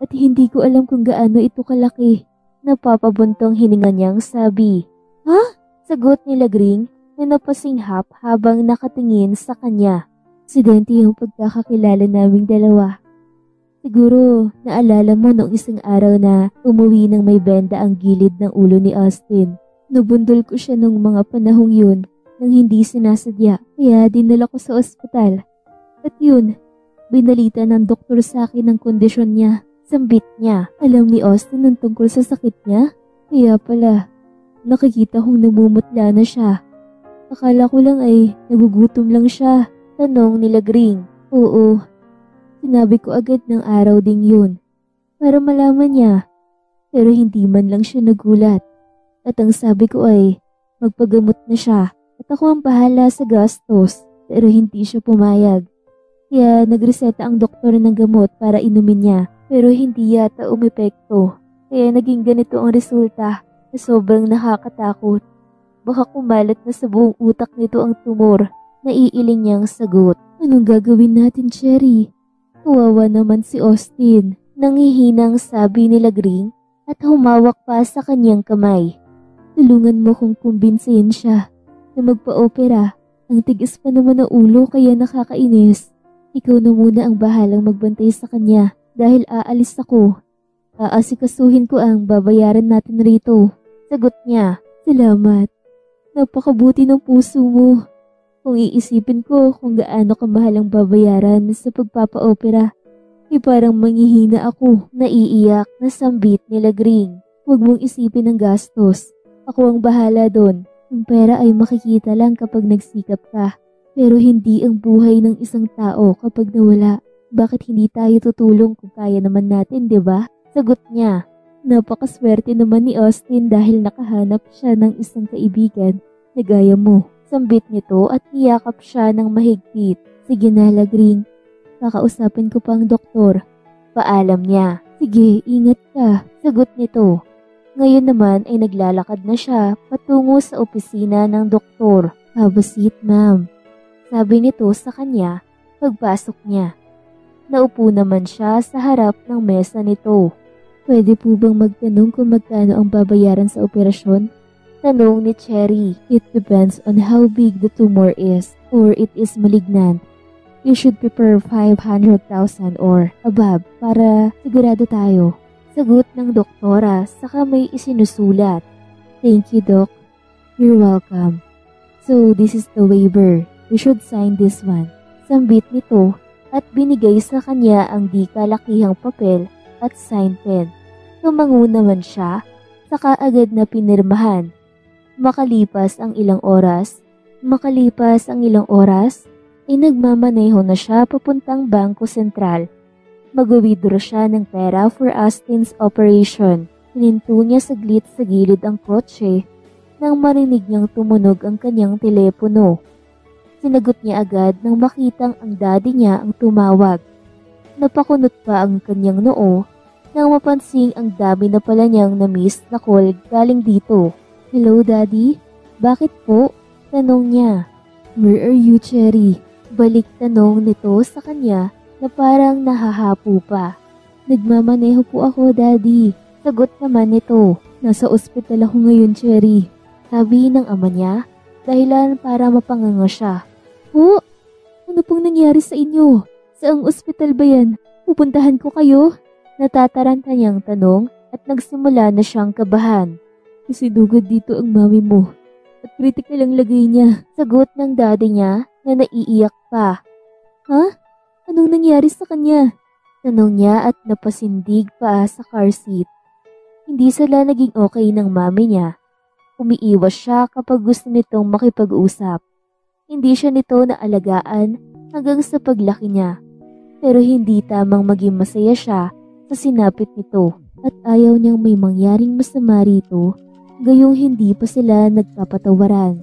at hindi ko alam kung gaano ito kalaki. Napapabuntong hininga niyang sabi. Ha? Sagot ni Lagring na napasinghap habang nakatingin sa kanya. Aksidente yung pagkakakilala naming dalawa. Siguro naalala mo noong isang araw na umuwi ng may benda ang gilid ng ulo ni Austin. Nabundol ko siya nung mga panahong yun nang hindi sinasadya kaya dinala ko sa ospital. At yun, binalita ng doktor sa akin ang kondisyon niya. Sambit niya. Alam ni Austin ang tungkol sa sakit niya? Kaya pala, nakikita kong namumutla na siya. Akala ko lang ay nagugutom lang siya. Tanong ni Lagring. Oo, sinabi ko agad ng araw ding yun para malaman niya. Pero hindi man lang siya nagulat. At ang sabi ko ay magpagamot na siya at ako ang bahala sa gastos. Pero hindi siya pumayag. Kaya nagreseta ang doktor ng gamot para inumin niya. Pero hindi yata umepekto. Kaya naging ganito ang resulta na sobrang nakakatakot. Baka kumalat na sa buong utak nito ang tumor. Naiiling niyang sagot. Anong gagawin natin, Cherry? Kawawa naman si Austin. Nangihinang sabi ni Lagring at humawak pa sa kanyang kamay. Tulungan mo kong kumbinsihin siya na magpa-opera. Ang tigas pa naman ng ulo kaya nakakainis. Ikaw na muna ang bahalang magbantay sa kanya dahil aalis ako. Aasikasuhin ko ang babayaran natin rito. Sagot niya. Salamat. Napakabuti ng puso mo. Kung iisipin ko kung gaano kamahal ang babayaran sa pagpapa-opera, parang manghihina ako. Naiiyak na sambit ni Lagring. Huwag mong isipin ang gastos. Ako ang bahala doon. Ang pera ay makikita lang kapag nagsikap ka. Pero hindi ang buhay ng isang tao kapag nawala. Bakit hindi tayo tutulong kung kaya naman natin, di ba? Sagot niya. Napakaswerte naman ni Austin dahil nakahanap siya ng isang kaibigan na gaya mo. Sambit nito at niyakap siya ng mahigpit. Sige na, Lagring. Kakausapin ko pang doktor. Paalam niya. Sige, ingat ka. Sagot nito. Ngayon naman ay naglalakad na siya patungo sa opisina ng doktor. Have a seat, ma'am. Sabi nito sa kanya pagpasok niya. Naupo naman siya sa harap ng mesa nito. Pwede po bang magtanong kung magkano ang babayaran sa operasyon? Tanong ni Cherry. It depends on how big the tumor is or it is malignant. You should prepare 500,000 or above para sigurado tayo. Sagot ng doktora saka may isinusulat. Thank you, Doc. You're welcome. So this is the waiver. You should sign this one. Sambit nito at binigay sa kanya ang di kalakihang papel at sign pen. Tumango naman siya, saka agad na pinirmahan. Makalipas ang ilang oras, ay nagmamaneho na siya papuntang Bangko Sentral. Mag-withdraw siya ng pera for Austin's operation. Hininto niya saglit sa gilid ang kotse nang marinig niyang tumunog ang kanyang telepono. Sinagot niya agad nang makitang ang daddy niya ang tumawag. Napakunot pa ang kanyang noo nang mapansing ang dami na pala niyang na-miss na call galing dito. "Hello, Daddy? Bakit po?" tanong niya. "Where are you, Cherry?" Balik tanong nito sa kanya na parang nahahapo pa. "Nagmamaneho po ako, Daddy." Sagot naman nito. "Nasa ospital ako ngayon, Cherry." Sabi ng ama niya, dahilan para mapanganga siya. "Ho? Ano pong nangyari sa inyo? Saang ospital ba yan? Pupuntahan ko kayo?" Natataranta niyang tanong at nagsimula na siyang kabahan. "Kasi dugod dito ang mami mo at critical ang lagay niya." Sagot ng daddy niya na naiiyak pa. "Ha? Anong nangyari sa kanya?" Tanong niya at napasindig pa sa car seat. Hindi sila naging okay ng mami niya. Umiiwas siya kapag gusto nitong makipag-usap. Hindi siya nito naalagaan hanggang sa paglaki niya. Pero hindi tamang maging masaya siya sa sinapit nito at ayaw niyang may mangyaring masama rito, gayong hindi pa sila nagkapatawaran.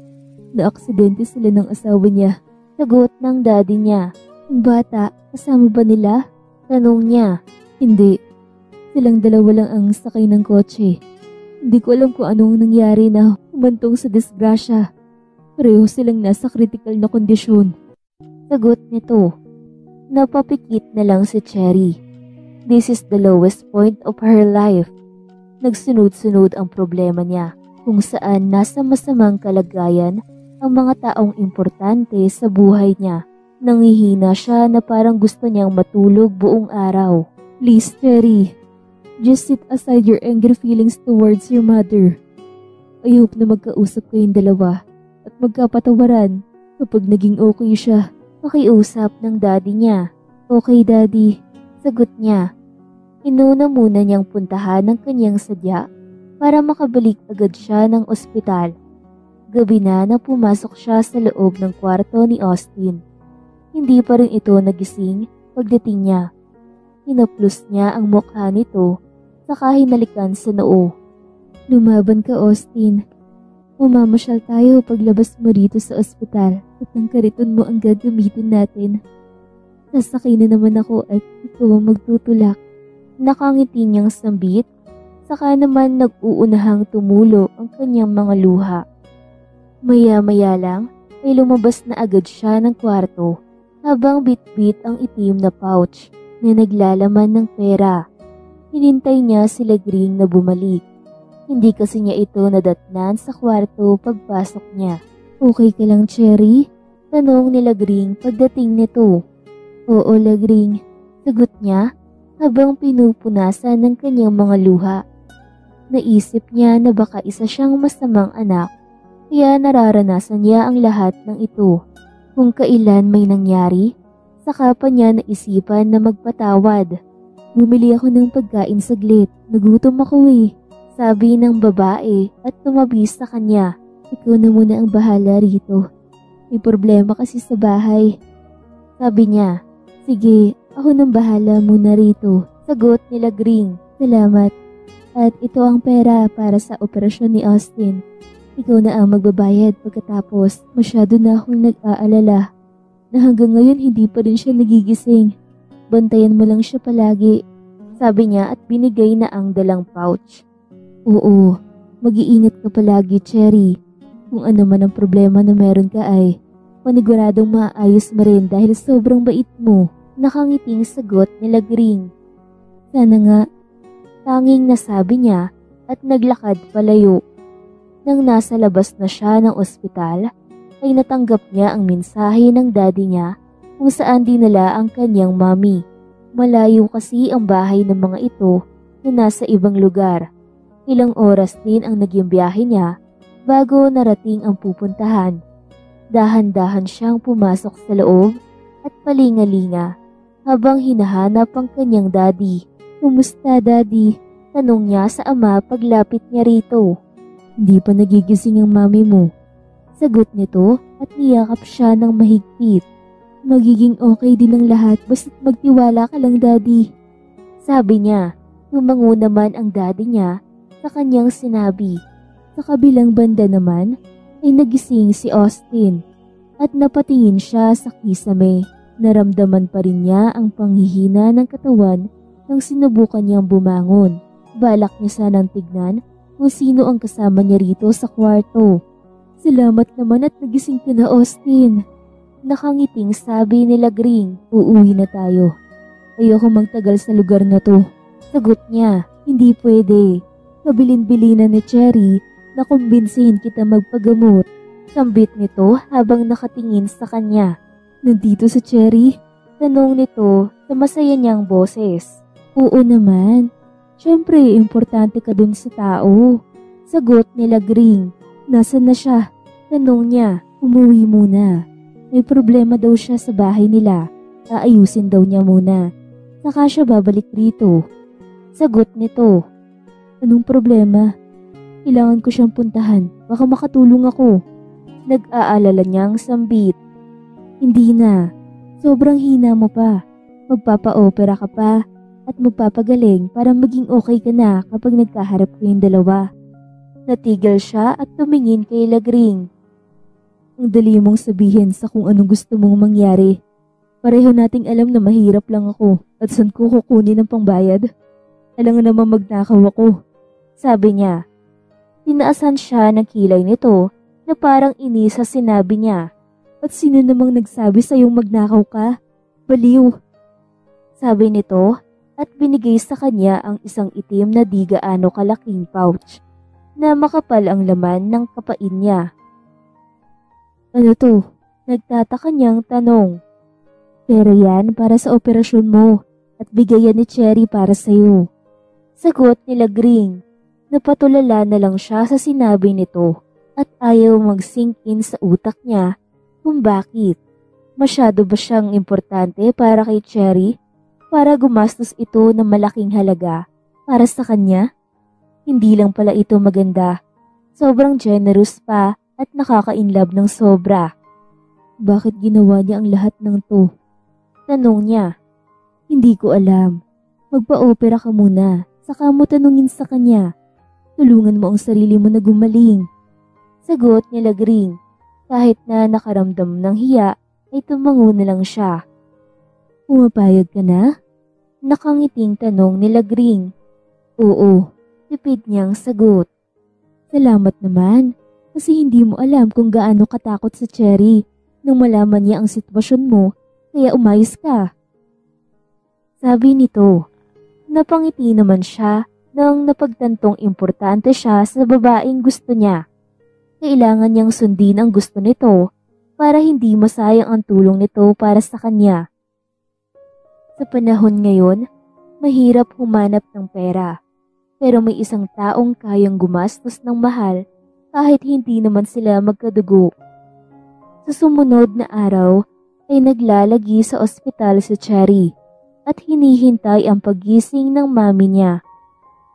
"Naaksidente sila ng asawa niya." Sagot ng daddy niya. "Ang bata, kasama ba nila?" Tanong niya. "Hindi. Silang dalawa lang ang sakay ng kotse. Hindi ko alam kung anong nangyari na humantong sa disgrasya. Pareho silang nasa critical na kondisyon." Sagot nito. Napapikit na lang si Cherry. This is the lowest point of her life. Nagsunod-sunod ang problema niya, kung saan nasa masamang kalagayan ang mga taong importante sa buhay niya. Nangihina siya na parang gusto niyang matulog buong araw. "Please, Cherry, just set aside your angry feelings towards your mother. I hope na magkausap kayong dalawa at magkapatawaran kapag naging okay siya." Pakiusap ng daddy niya. "Okay, Daddy." Sagot niya. Inuna muna niyang puntahan ang kanyang sadya para makabalik agad siya ng ospital. Gabi na pumasok siya sa loob ng kwarto ni Austin. Hindi pa rin ito nagising pagdating niya. Hinaplos niya ang mukha nito saka hinalikan sa noo. "Lumaban ka, Austin. Mamamasyal tayo paglabas mo rito sa ospital at ang kariton mo ang gagamitin natin. Sasakay na naman ako at ikaw ang magtutulak." Nakangiti niyang sambit, saka naman nag-uunahang tumulo ang kanyang mga luha. Maya-maya lang ay lumabas na agad siya ng kwarto habang bitbit ang itim na pouch na naglalaman ng pera. Hinintay niya si Legring na bumalik. Hindi kasi niya ito nadatnan sa kwarto pagpasok niya. "Okay ka lang, Cherry?" Tanong ni Legring pagdating nito. "Oo, Legring." Sagot niya habang pinupunasan ng kanyang mga luha. Naisip niya na baka isa siyang masamang anak, kaya nararanasan niya ang lahat ng ito. Kung kailan may nangyari, saka pa niya naisipan na magpatawad. "Bumili ako ng pagkain saglit, nagutom ako eh." Sabi ng babae at tumabi sa kanya. "Ikaw na muna ang bahala rito. May problema kasi sa bahay." Sabi niya. "Sige, ako nang bahala muna rito." Sagot ni Legring. "Salamat. At ito ang pera para sa operasyon ni Austin. Ikaw na ang magbabayad pagkatapos. Masyado na akong nag-aalala na hanggang ngayon hindi pa rin siya nagigising. Bantayan mo lang siya palagi." Sabi niya at binigay na ang dalang pouch. "Oo, mag-iingat ka palagi, Cherry. Kung ano man ang problema na meron ka ay paniguradong maayos mo rin dahil sobrang bait mo." Nakangiting sagot ni Legring. "Sana nga." Tanging nasabi niya at naglakad palayo. Nang nasa labas na siya ng ospital, ay natanggap niya ang mensahe ng daddy niya kung saan dinala ang kanyang mami. Malayo kasi ang bahay ng mga ito na nasa ibang lugar. Ilang oras din ang naging biyahe niya bago narating ang pupuntahan. Dahan-dahan siyang pumasok sa loob at palingalinga habang hinahanap ang kanyang daddy. "Kumusta, Daddy?" tanong niya sa ama paglapit niya rito. Hindi pa nagigising ang mami mo. Sagot nito at niyakap siya ng mahigpit. Magiging okay din ang lahat basta't magtiwala ka lang, Daddy. Sabi niya. Tumango naman ang daddy niya sa kanyang sinabi. Sa kabilang banda naman ay nagising si Austin at napatingin siya sa kisame. Naramdaman pa rin niya ang panghihina ng katawan nang sinubukan niyang bumangon. Balak niya sanang tignan kung sino ang kasama niya rito sa kwarto. Salamat naman at nagising ka na, Austin. Nakangiting sabi nila Gring, uuwi na tayo. Ayoko magtagal sa lugar na to. Sagot niya, hindi pwede. Kabilin-bilinan ni Cherry na kumbinsihin kita magpagamot. Sambit nito habang nakatingin sa kanya. Nandito si Cherry? Tanong nito sa masaya niyang boses. Oo naman. Siyempre, importante ka dun sa tao. Sagot nila Gring. Nasaan na siya? Tanong niya, umuwi muna. May problema daw siya sa bahay nila. Aayusin daw niya muna. Saka siya babalik rito. Sagot nito. Anong problema? Kailangan ko siyang puntahan. Baka makatulong ako. Nag-aalala niyang sambit. Hindi na. Sobrang hina mo pa. Magpapa-opera ka pa at magpapagaling para maging okay ka na kapag nagkaharap kayong dalawa. Natigil siya at tumingin kay Lagring. Ang dali mong sabihin sa kung anong gusto mong mangyari. Pareho nating alam na mahirap lang ako at saan ko kukunin ang pangbayad. Alam nga naman magnakaw ako. Sabi niya. Tinaasan siya ng kilay nito na parang inis sa sinabi niya. At sino namang nagsabi sa'yong magnakaw ka? Baliw. Sabi nito at binigay sa kanya ang isang itim na di gaano kalaking pouch na makapal ang laman ng kapain niya. Ano to? Nagtataka niyang tanong. Pero yan para sa operasyon mo at bigayan ni Cherry para sa'yo. Sagot nila Gring. Napatulala na lang siya sa sinabi nito at ayaw mag-sink in sa utak niya kung bakit. Masyado ba siyang importante para kay Cherry? Para gumastos ito ng malaking halaga para sa kanya? Hindi lang pala ito maganda. Sobrang generous pa at nakaka-inlove ng sobra. Bakit ginawa niya ang lahat ng to? Tanong niya. Hindi ko alam. Magpa-opera ka muna. Saka mo tanungin sa kanya. Tulungan mo ang sarili mo na gumaling. Sagot nila Gring. Kahit na nakaramdam ng hiya, ay tumango na lang siya. Pumapayag ka na? Nakangiting tanong nila Gring. Oo, tipid niyang sagot. Salamat naman, kasi hindi mo alam kung gaano katakot sa Cherry nang malaman niya ang sitwasyon mo, kaya umayos ka. Sabi nito. Napangiti naman siya nang napagtantong importante siya sa babaeng gusto niya. Kailangan niyang sundin ang gusto nito para hindi masayang ang tulong nito para sa kanya. Sa panahon ngayon, mahirap humanap ng pera. Pero may isang taong kayang gumastos ng mahal kahit hindi naman sila magkadugo. Sa sumunod na araw ay naglalagi sa ospital si Cherry. At hinihintay ang paggising ng mami niya.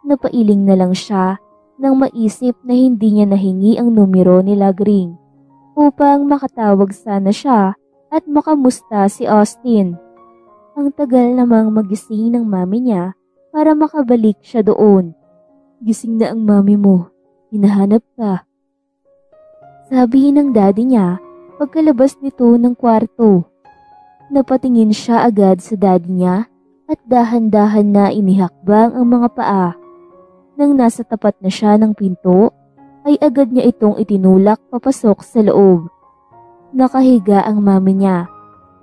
Napailing na lang siya nang maisip na hindi niya nahingi ang numero ni Lagring upang makatawag sana siya at makamusta si Austin. Ang tagal namang magising ng mami niya para makabalik siya doon. Gising na ang mami mo. Hinahanap ka. Sabi ng daddy niya pagkalabas nito ng kwarto. Napatingin siya agad sa daddy niya at dahan-dahan na inihakbang ang mga paa. Nang nasa tapat na siya ng pinto, ay agad niya itong itinulak papasok sa loob. Nakahiga ang mami niya.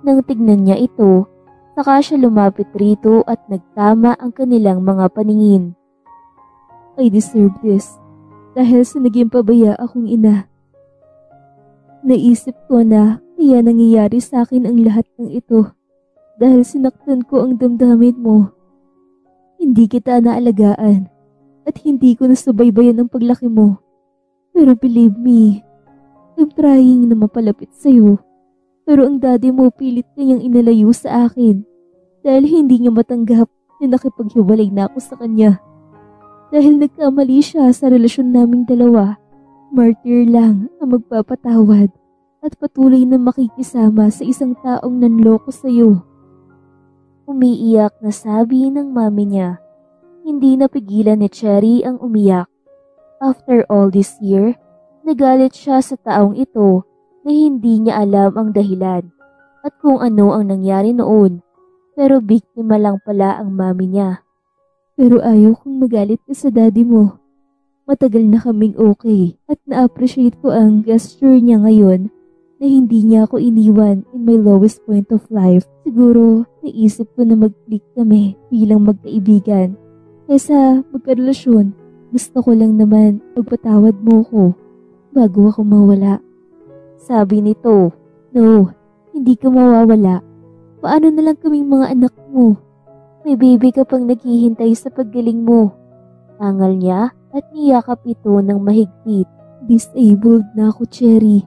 Nang tignan niya ito, saka siya lumapit rito at nagtama ang kanilang mga paningin. I deserve this dahil sa naging pabaya akong ina. Naisip ko na kaya nangyayari sa akin ang lahat ng ito dahil sinaktan ko ang damdamin mo. Hindi kita naalagaan at hindi ko nasubaybayan ang paglaki mo. Pero believe me, I'm trying na mapalapit sa'yo. Pero ang daddy mo pilit kanyang inalayo sa akin dahil hindi niya matanggap na nakipaghiwalay na ako sa kanya. Dahil nagkamali siya sa relasyon naming dalawa Martyr lang ang magpapatawad at patuloy na makikisama sa isang taong nanloko sa'yo. Umiiyak na sabi ng mami niya. Hindi napigilan ni Cherry ang umiyak. After all this year, nagalit siya sa taong ito na hindi niya alam ang dahilan at kung ano ang nangyari noon. Pero biktima lang pala ang mami niya. Pero ayaw kong magalit ka sa daddy mo. Matagal na kaming okay at na-appreciate ko ang gesture niya ngayon na hindi niya ako iniwan in my lowest point of life. Siguro, naisip ko na mag-click kami bilang magkaibigan. Kesa magkarelasyon, gusto ko lang naman magpatawad mo ko bago ako mawala. Sabi nito, no, hindi ka mawawala. Paano na lang kaming mga anak mo? May baby ka pang naghihintay sa paggaling mo. Angal niya at niyakap ito ng mahigpit. Disabled na ako, Cherry.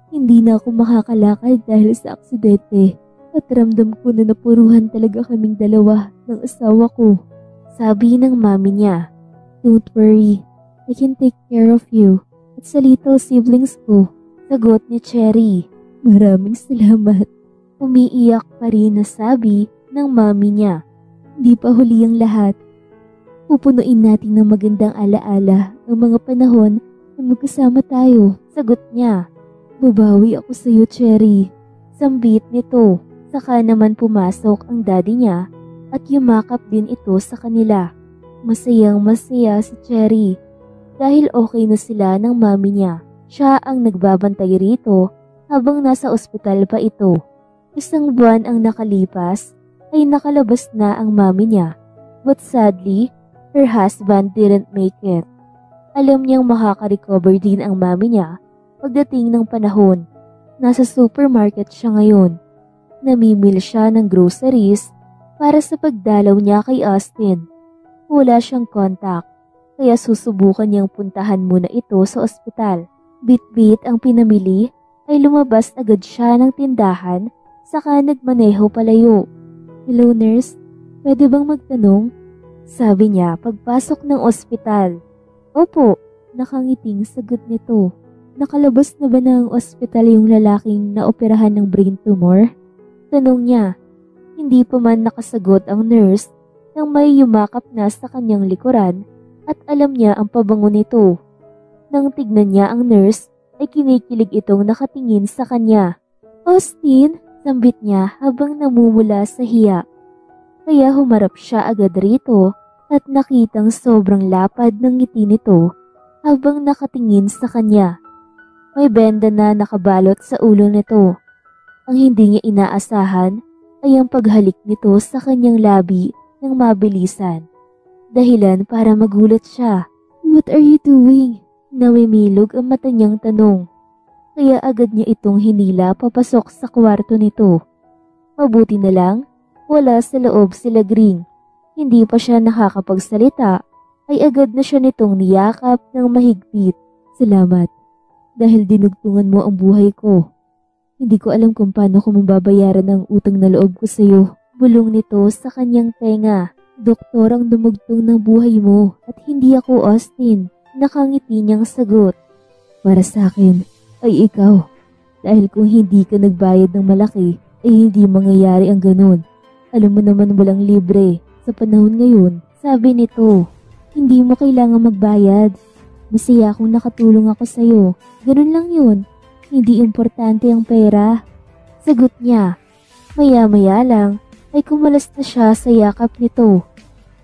Hindi na ako makakalakad dahil sa aksidente at ramdam ko na napuruhan talaga kaming dalawa ng asawa ko. Sabi ng mami niya, don't worry, I can take care of you at sa little siblings ko. Sagot ni Cherry, maraming salamat. Umiiyak pa rin na sabi ng mami niya, hindi pa huli ang lahat. Pupunuin natin ng magandang alaala ang mga panahon na magkasama tayo. Sagot niya, babawi ako sa iyo, Cherry. Sambit nito, saka naman pumasok ang daddy niya at yumakap din ito sa kanila. Masayang masaya si Cherry dahil okay na sila ng mami niya. Siya ang nagbabantay rito habang nasa ospital pa ito. Isang buwan ang nakalipas ay nakalabas na ang mami niya. But sadly, her husband didn't make it. Alam niyang makaka-recover din ang mami niya pagdating ng panahon. Nasa supermarket siya ngayon. Namimil siya ng groceries para sa pagdalaw niya kay Austin. Wala siyang contact, kaya susubukan niyang puntahan muna ito sa ospital. Bit-bit ang pinamili ay lumabas agad siya ng tindahan saka nagmaneho palayo. Hello nurse, pwede bang magtanong? Sabi niya pagpasok ng ospital. Opo, nakangiting sagot nito. Nakalabas na ba ng ospital yung lalaking naoperahan ng brain tumor? Tanong niya. Hindi pa man nakasagot ang nurse nang may yumakap na sa kanyang likuran at alam niya ang pabango nito. Nang tignan niya ang nurse ay kinikilig itong nakatingin sa kanya. Austin, sambit niya habang namumula sa hiya. Kaya humarap siya agad rito at nakitang sobrang lapad ng ngiti nito habang nakatingin sa kanya. May benda na nakabalot sa ulo nito. Ang hindi niya inaasahan ay ang paghalik nito sa kanyang labi ng mabilisan. Dahilan para magulat siya. What are you doing? Nawimilog ang mata niyang tanong. Kaya agad niya itong hinila papasok sa kwarto nito. Mabuti na lang, wala sa loob sila Gring. Hindi pa siya nakakapagsalita, ay agad na siya nitong niyakap ng mahigpit. Salamat, dahil dinugtungan mo ang buhay ko. Hindi ko alam kung paano ko mababayaran ang utang na loob ko sa iyo. Bulong nito sa kanyang tenga. Doktor ang dumugtong ng buhay mo at hindi ako, Austin. Nakangiti niyang sagot. Para sa akin ay ikaw. Dahil kung hindi ka nagbayad ng malaki, ay hindi mangyayari ang ganun. Alam mo naman walang libre sa panahon ngayon. Sabi nito, hindi mo kailangan magbayad. Masaya akong nakatulong ako sa iyo. Ganun lang yun. Hindi importante ang pera. Sagot niya. Maya-maya lang ay kumalas na siya sa yakap nito.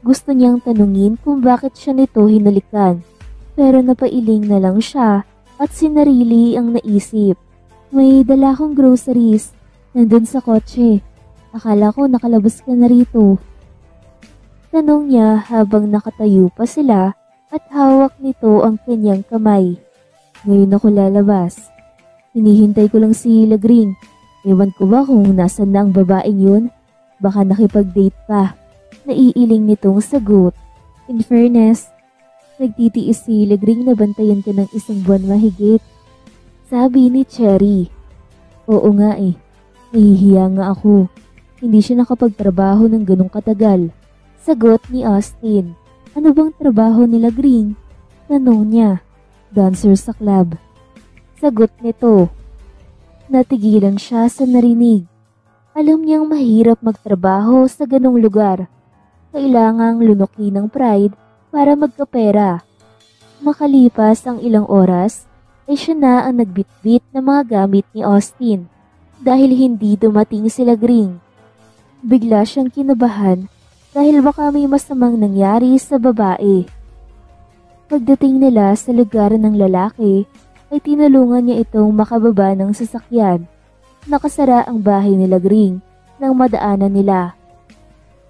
Gusto niyang tanungin kung bakit siya nito hinalikan. Pero napailing na lang siya at sinarili ang naisip. May dala akong groceries. Nandun sa kotse. Akala ko nakalabas ka na rito. Tanong niya habang nakatayo pa sila at hawak nito ang kanyang kamay. Ngayon ako lalabas. Hinihintay ko lang si Lagring. Ewan ko ba kung nasan na ang babaeng yun? Baka nakipag-date pa. Naiiling nitong sagot. In fairness, nagtitiis si Lagring na bantayan ka ng isang buwan mahigit. Sabi ni Cherry. Oo nga eh. Nahihiya nga ako. Hindi siya nakapagtrabaho ng ganong katagal. Sagot ni Austin. Ano bang trabaho ni Lagring? Tanong niya. dancer sa club. Sagot nito. Natigilan siya sa narinig. Alam niyang mahirap magtrabaho sa ganong lugar. Kailangang lunukin ng pride para magkapera. Makalipas ang ilang oras, ay siya na ang nagbitbit ng mga gamit ni Austin dahil hindi dumating sila Gring. Bigla siyang kinabahan dahil baka may masamang nangyari sa babae. Pagdating nila sa lugar ng lalaki, ay tinulungan niya itong makababa ng sasakyan. Nakasara ang bahay nila Gring nang madaanan nila.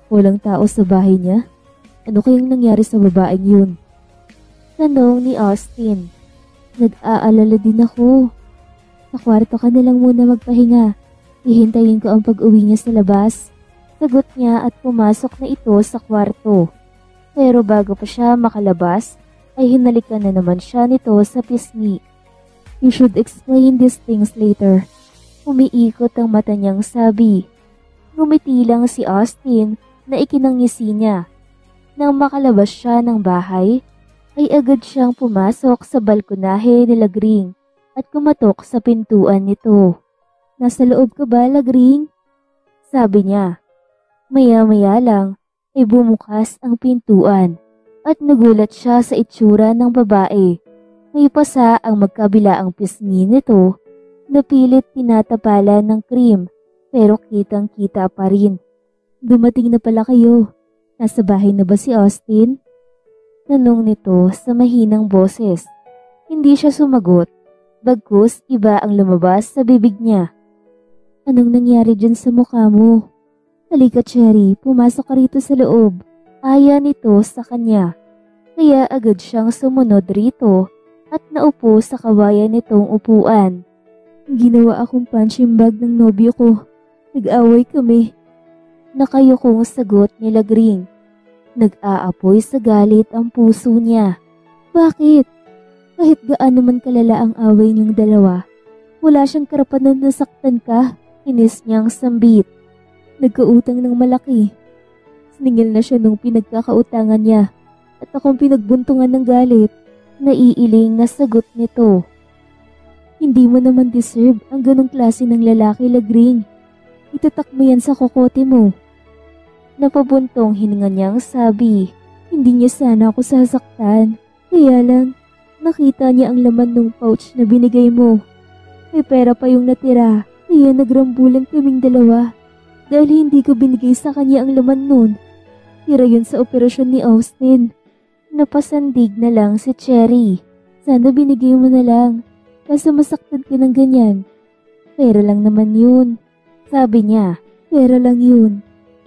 Walang tao sa bahay niya? Ano kayang nangyari sa babaeng yun? Tanong ni Austin. Nag-aalala din ako. Sa kwarto ka na lang muna magpahinga. Hihintayin ko ang pag-uwi niya sa labas. Sagot niya at pumasok na ito sa kwarto. Pero bago pa siya makalabas, ay hinalikan na naman siya nito sa pisngi. You should explain these things later. Umiikot ang mata niyang sabi. Ngumiti lang si Austin na ikinangisi niya. Nang makalabas siya ng bahay, ay agad siyang pumasok sa balkonahe ni Lagring at kumatok sa pintuan nito. Nasa loob ka ba, Lagring? Sabi niya. Maya-maya lang ay bumukas ang pintuan at nagulat siya sa itsura ng babae. May pasa ang magkabilaang pisngi nito na pilit tinatapalan ng cream pero kitang-kita pa rin. Dumating na pala kayo. Nasa bahay na ba si Austin? Tanong nito sa mahinang boses. Hindi siya sumagot, bagkus iba ang lumabas sa bibig niya. Anong nangyari dyan sa mukha mo? Halika Cherry, pumasok ka rito sa loob. Aya nito sa kanya. Kaya agad siyang sumunod rito at naupo sa kawayan nitong upuan. Ginawa akong punching bag ng nobyo ko. Nag-away kami. Nakayukong sagot ni Lagring. Nag-aapoy sa galit ang puso niya. Bakit? Kahit gaano man kalala ang away niyong dalawa, wala siyang karapatan na nasaktan ka. Inis niyang sambit. Nagkautang ng malaki. Siningil na siya nung pinagkakautangan niya at akong pinagbuntungan ng galit. Naiiling na sagot nito. Hindi mo naman deserve ang ganong klase ng lalaki, Lagring. Itatak mo yan sa kokote mo. Napabuntong hininga niyang sabi. Hindi niya sana ako sasaktan. Kaya lang, nakita niya ang laman ng pouch na binigay mo. May pera pa yung natira, kaya nagrambulan kaming dalawa. Dahil hindi ko binigay sa kanya ang laman nun. Tira yun sa operasyon ni Austin. Napasandig na lang si Cherry. Sana binigay mo na lang. Kaso masaktan ka ng ganyan. Pera lang naman yun. Sabi niya, pera lang yun.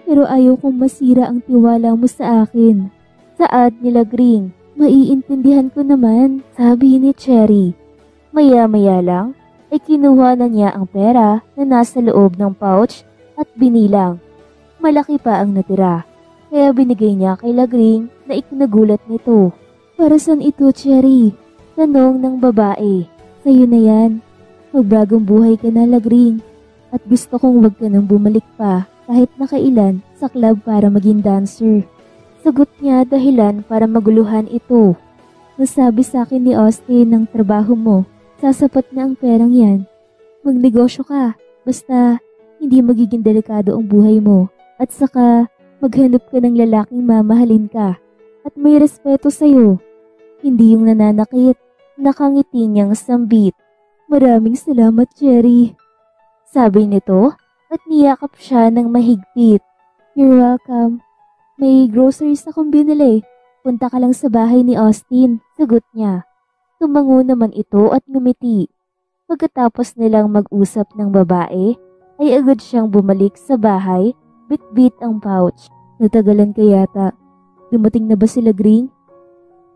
Pero ayaw kong masira ang tiwala mo sa akin. Saad ni Lagring, maiintindihan ko naman, sabi ni Cherry. Maya-maya lang, ay kinuha na niya ang pera na nasa loob ng pouch at binilang. Malaki pa ang natira. Kaya binigay niya kay Lagring na ikinagulat nito. Para saan ito, Cherry? Tanong ng babae. Sa'yo na yan. Magbagong buhay ka na, Lagring. At gusto kong wag ka nang bumalik pa kahit nakailan sa club para maging dancer. Sagot niya dahilan para maguluhan ito. Nasabi sa akin ni Austin ng trabaho mo. Sasapat na ang perang yan. Magnegosyo ka. Basta hindi magiging delikado ang buhay mo. At saka maghanap ka ng lalaking mamahalin ka. At may respeto sa'yo. Hindi yung nananakit. Nakangiti niyang sambit. Maraming salamat, Cherry. Sabi nito at niyakap siya ng mahigpit. You're welcome. May groceries akong binili. Punta ka lang sa bahay ni Austin, sagot niya. Tumango naman ito at ngumiti. Pagkatapos nilang mag-usap ng babae, ay agad siyang bumalik sa bahay, bit-bit ang pouch. Natagalan ka yata. Dumating na ba sila Gring?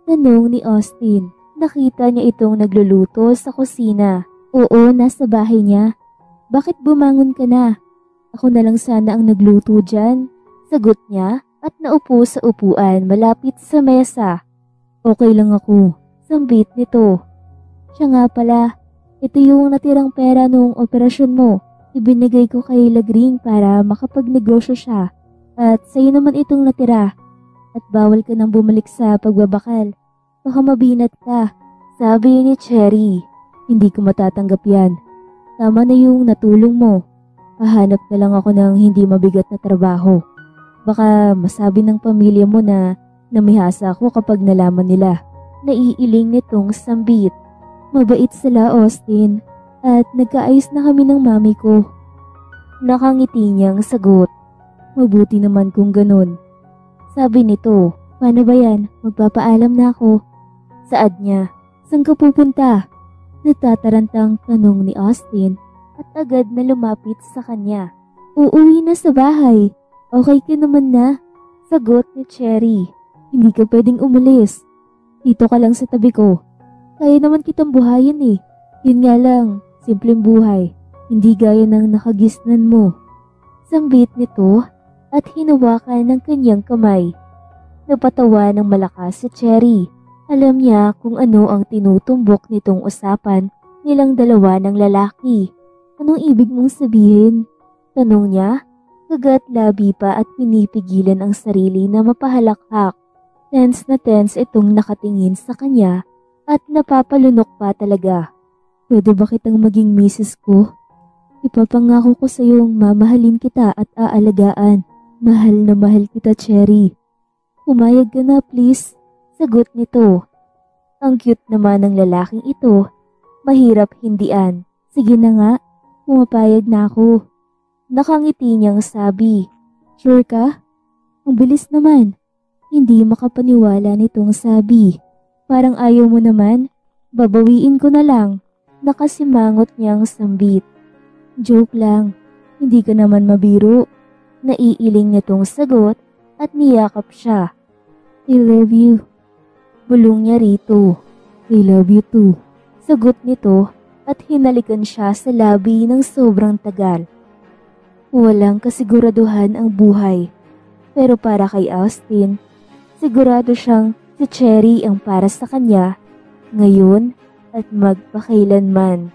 Tanong ni Austin. Nakita niya itong nagluluto sa kusina. Oo, nasa bahay niya. Bakit bumangon ka na? Ako na lang sana ang nagluto dyan. Sagot niya at naupo sa upuan malapit sa mesa. Okay lang ako. Sambit nito. Siya nga pala. Ito yung natirang pera noong operasyon mo. Ibinigay ko kay Lagring para makapagnegosyo siya. At sa'yo naman itong natira. At bawal ka nang bumalik sa pagbabakal. Baka mabinat ka. Sabi ni Cherry. Hindi ko matatanggap yan. Tama na yung natulong mo. Hahanap na lang ako ng hindi mabigat na trabaho. Baka masabi ng pamilya mo na namihasa ako kapag nalaman nila. Naiiling nitong sambit. Mabait sila, Austin, at nagkaayos na kami ng mami ko. Nakangiti niyang sagot. Mabuti naman kung ganun. Sabi nito, paano ba yan? Magpapaalam na ako. Saad niya? Saan ka pupunta? Natatarantang tanong ni Austin at agad na lumapit sa kanya. Uuwi na sa bahay. Okay ka naman na? Sagot ni Cherry. Hindi ka pwedeng umalis. Dito ka lang sa tabi ko. Kaya naman kitang buhayin eh. Yun nga lang, simpleng buhay. Hindi gaya ng nakagisnan mo. Sambit nito at hinawakan ng kanyang kamay. Napatawa ng malakas si Cherry. Alam niya kung ano ang tinutumbok nitong usapan nilang dalawa ng lalaki. Anong ibig mong sabihin? Tanong niya, kagat labi pa at pinipigilan ang sarili na mapahalakhak. Tense na tense itong nakatingin sa kanya at napapalunok pa talaga. Pwede ba kitang maging misis ko? Ipapangako ko sa iyong mamahalin kita at aalagaan. Mahal na mahal kita, Cherry. Pumayag ka na please. Sagot nito. Ang cute naman ng lalaking ito. Mahirap hindian. Sige na nga, pumapayag na ako. Nakangiti niyang sabi. Sure ka? Ang bilis naman. Hindi makapaniwala nitong sabi. Parang ayaw mo naman. Babawiin ko na lang. Nakasimangot niyang sambit. Joke lang. Hindi ka naman mabiro. Naiiling nitong sagot at niyakap siya. I love you. Bulong niya rito. I love you too. Sagot nito at hinalikan siya sa labi ng sobrang tagal. Walang kasiguraduhan ang buhay. Pero para kay Austin, sigurado siyang si Cherry ang para sa kanya ngayon at magpakailanman.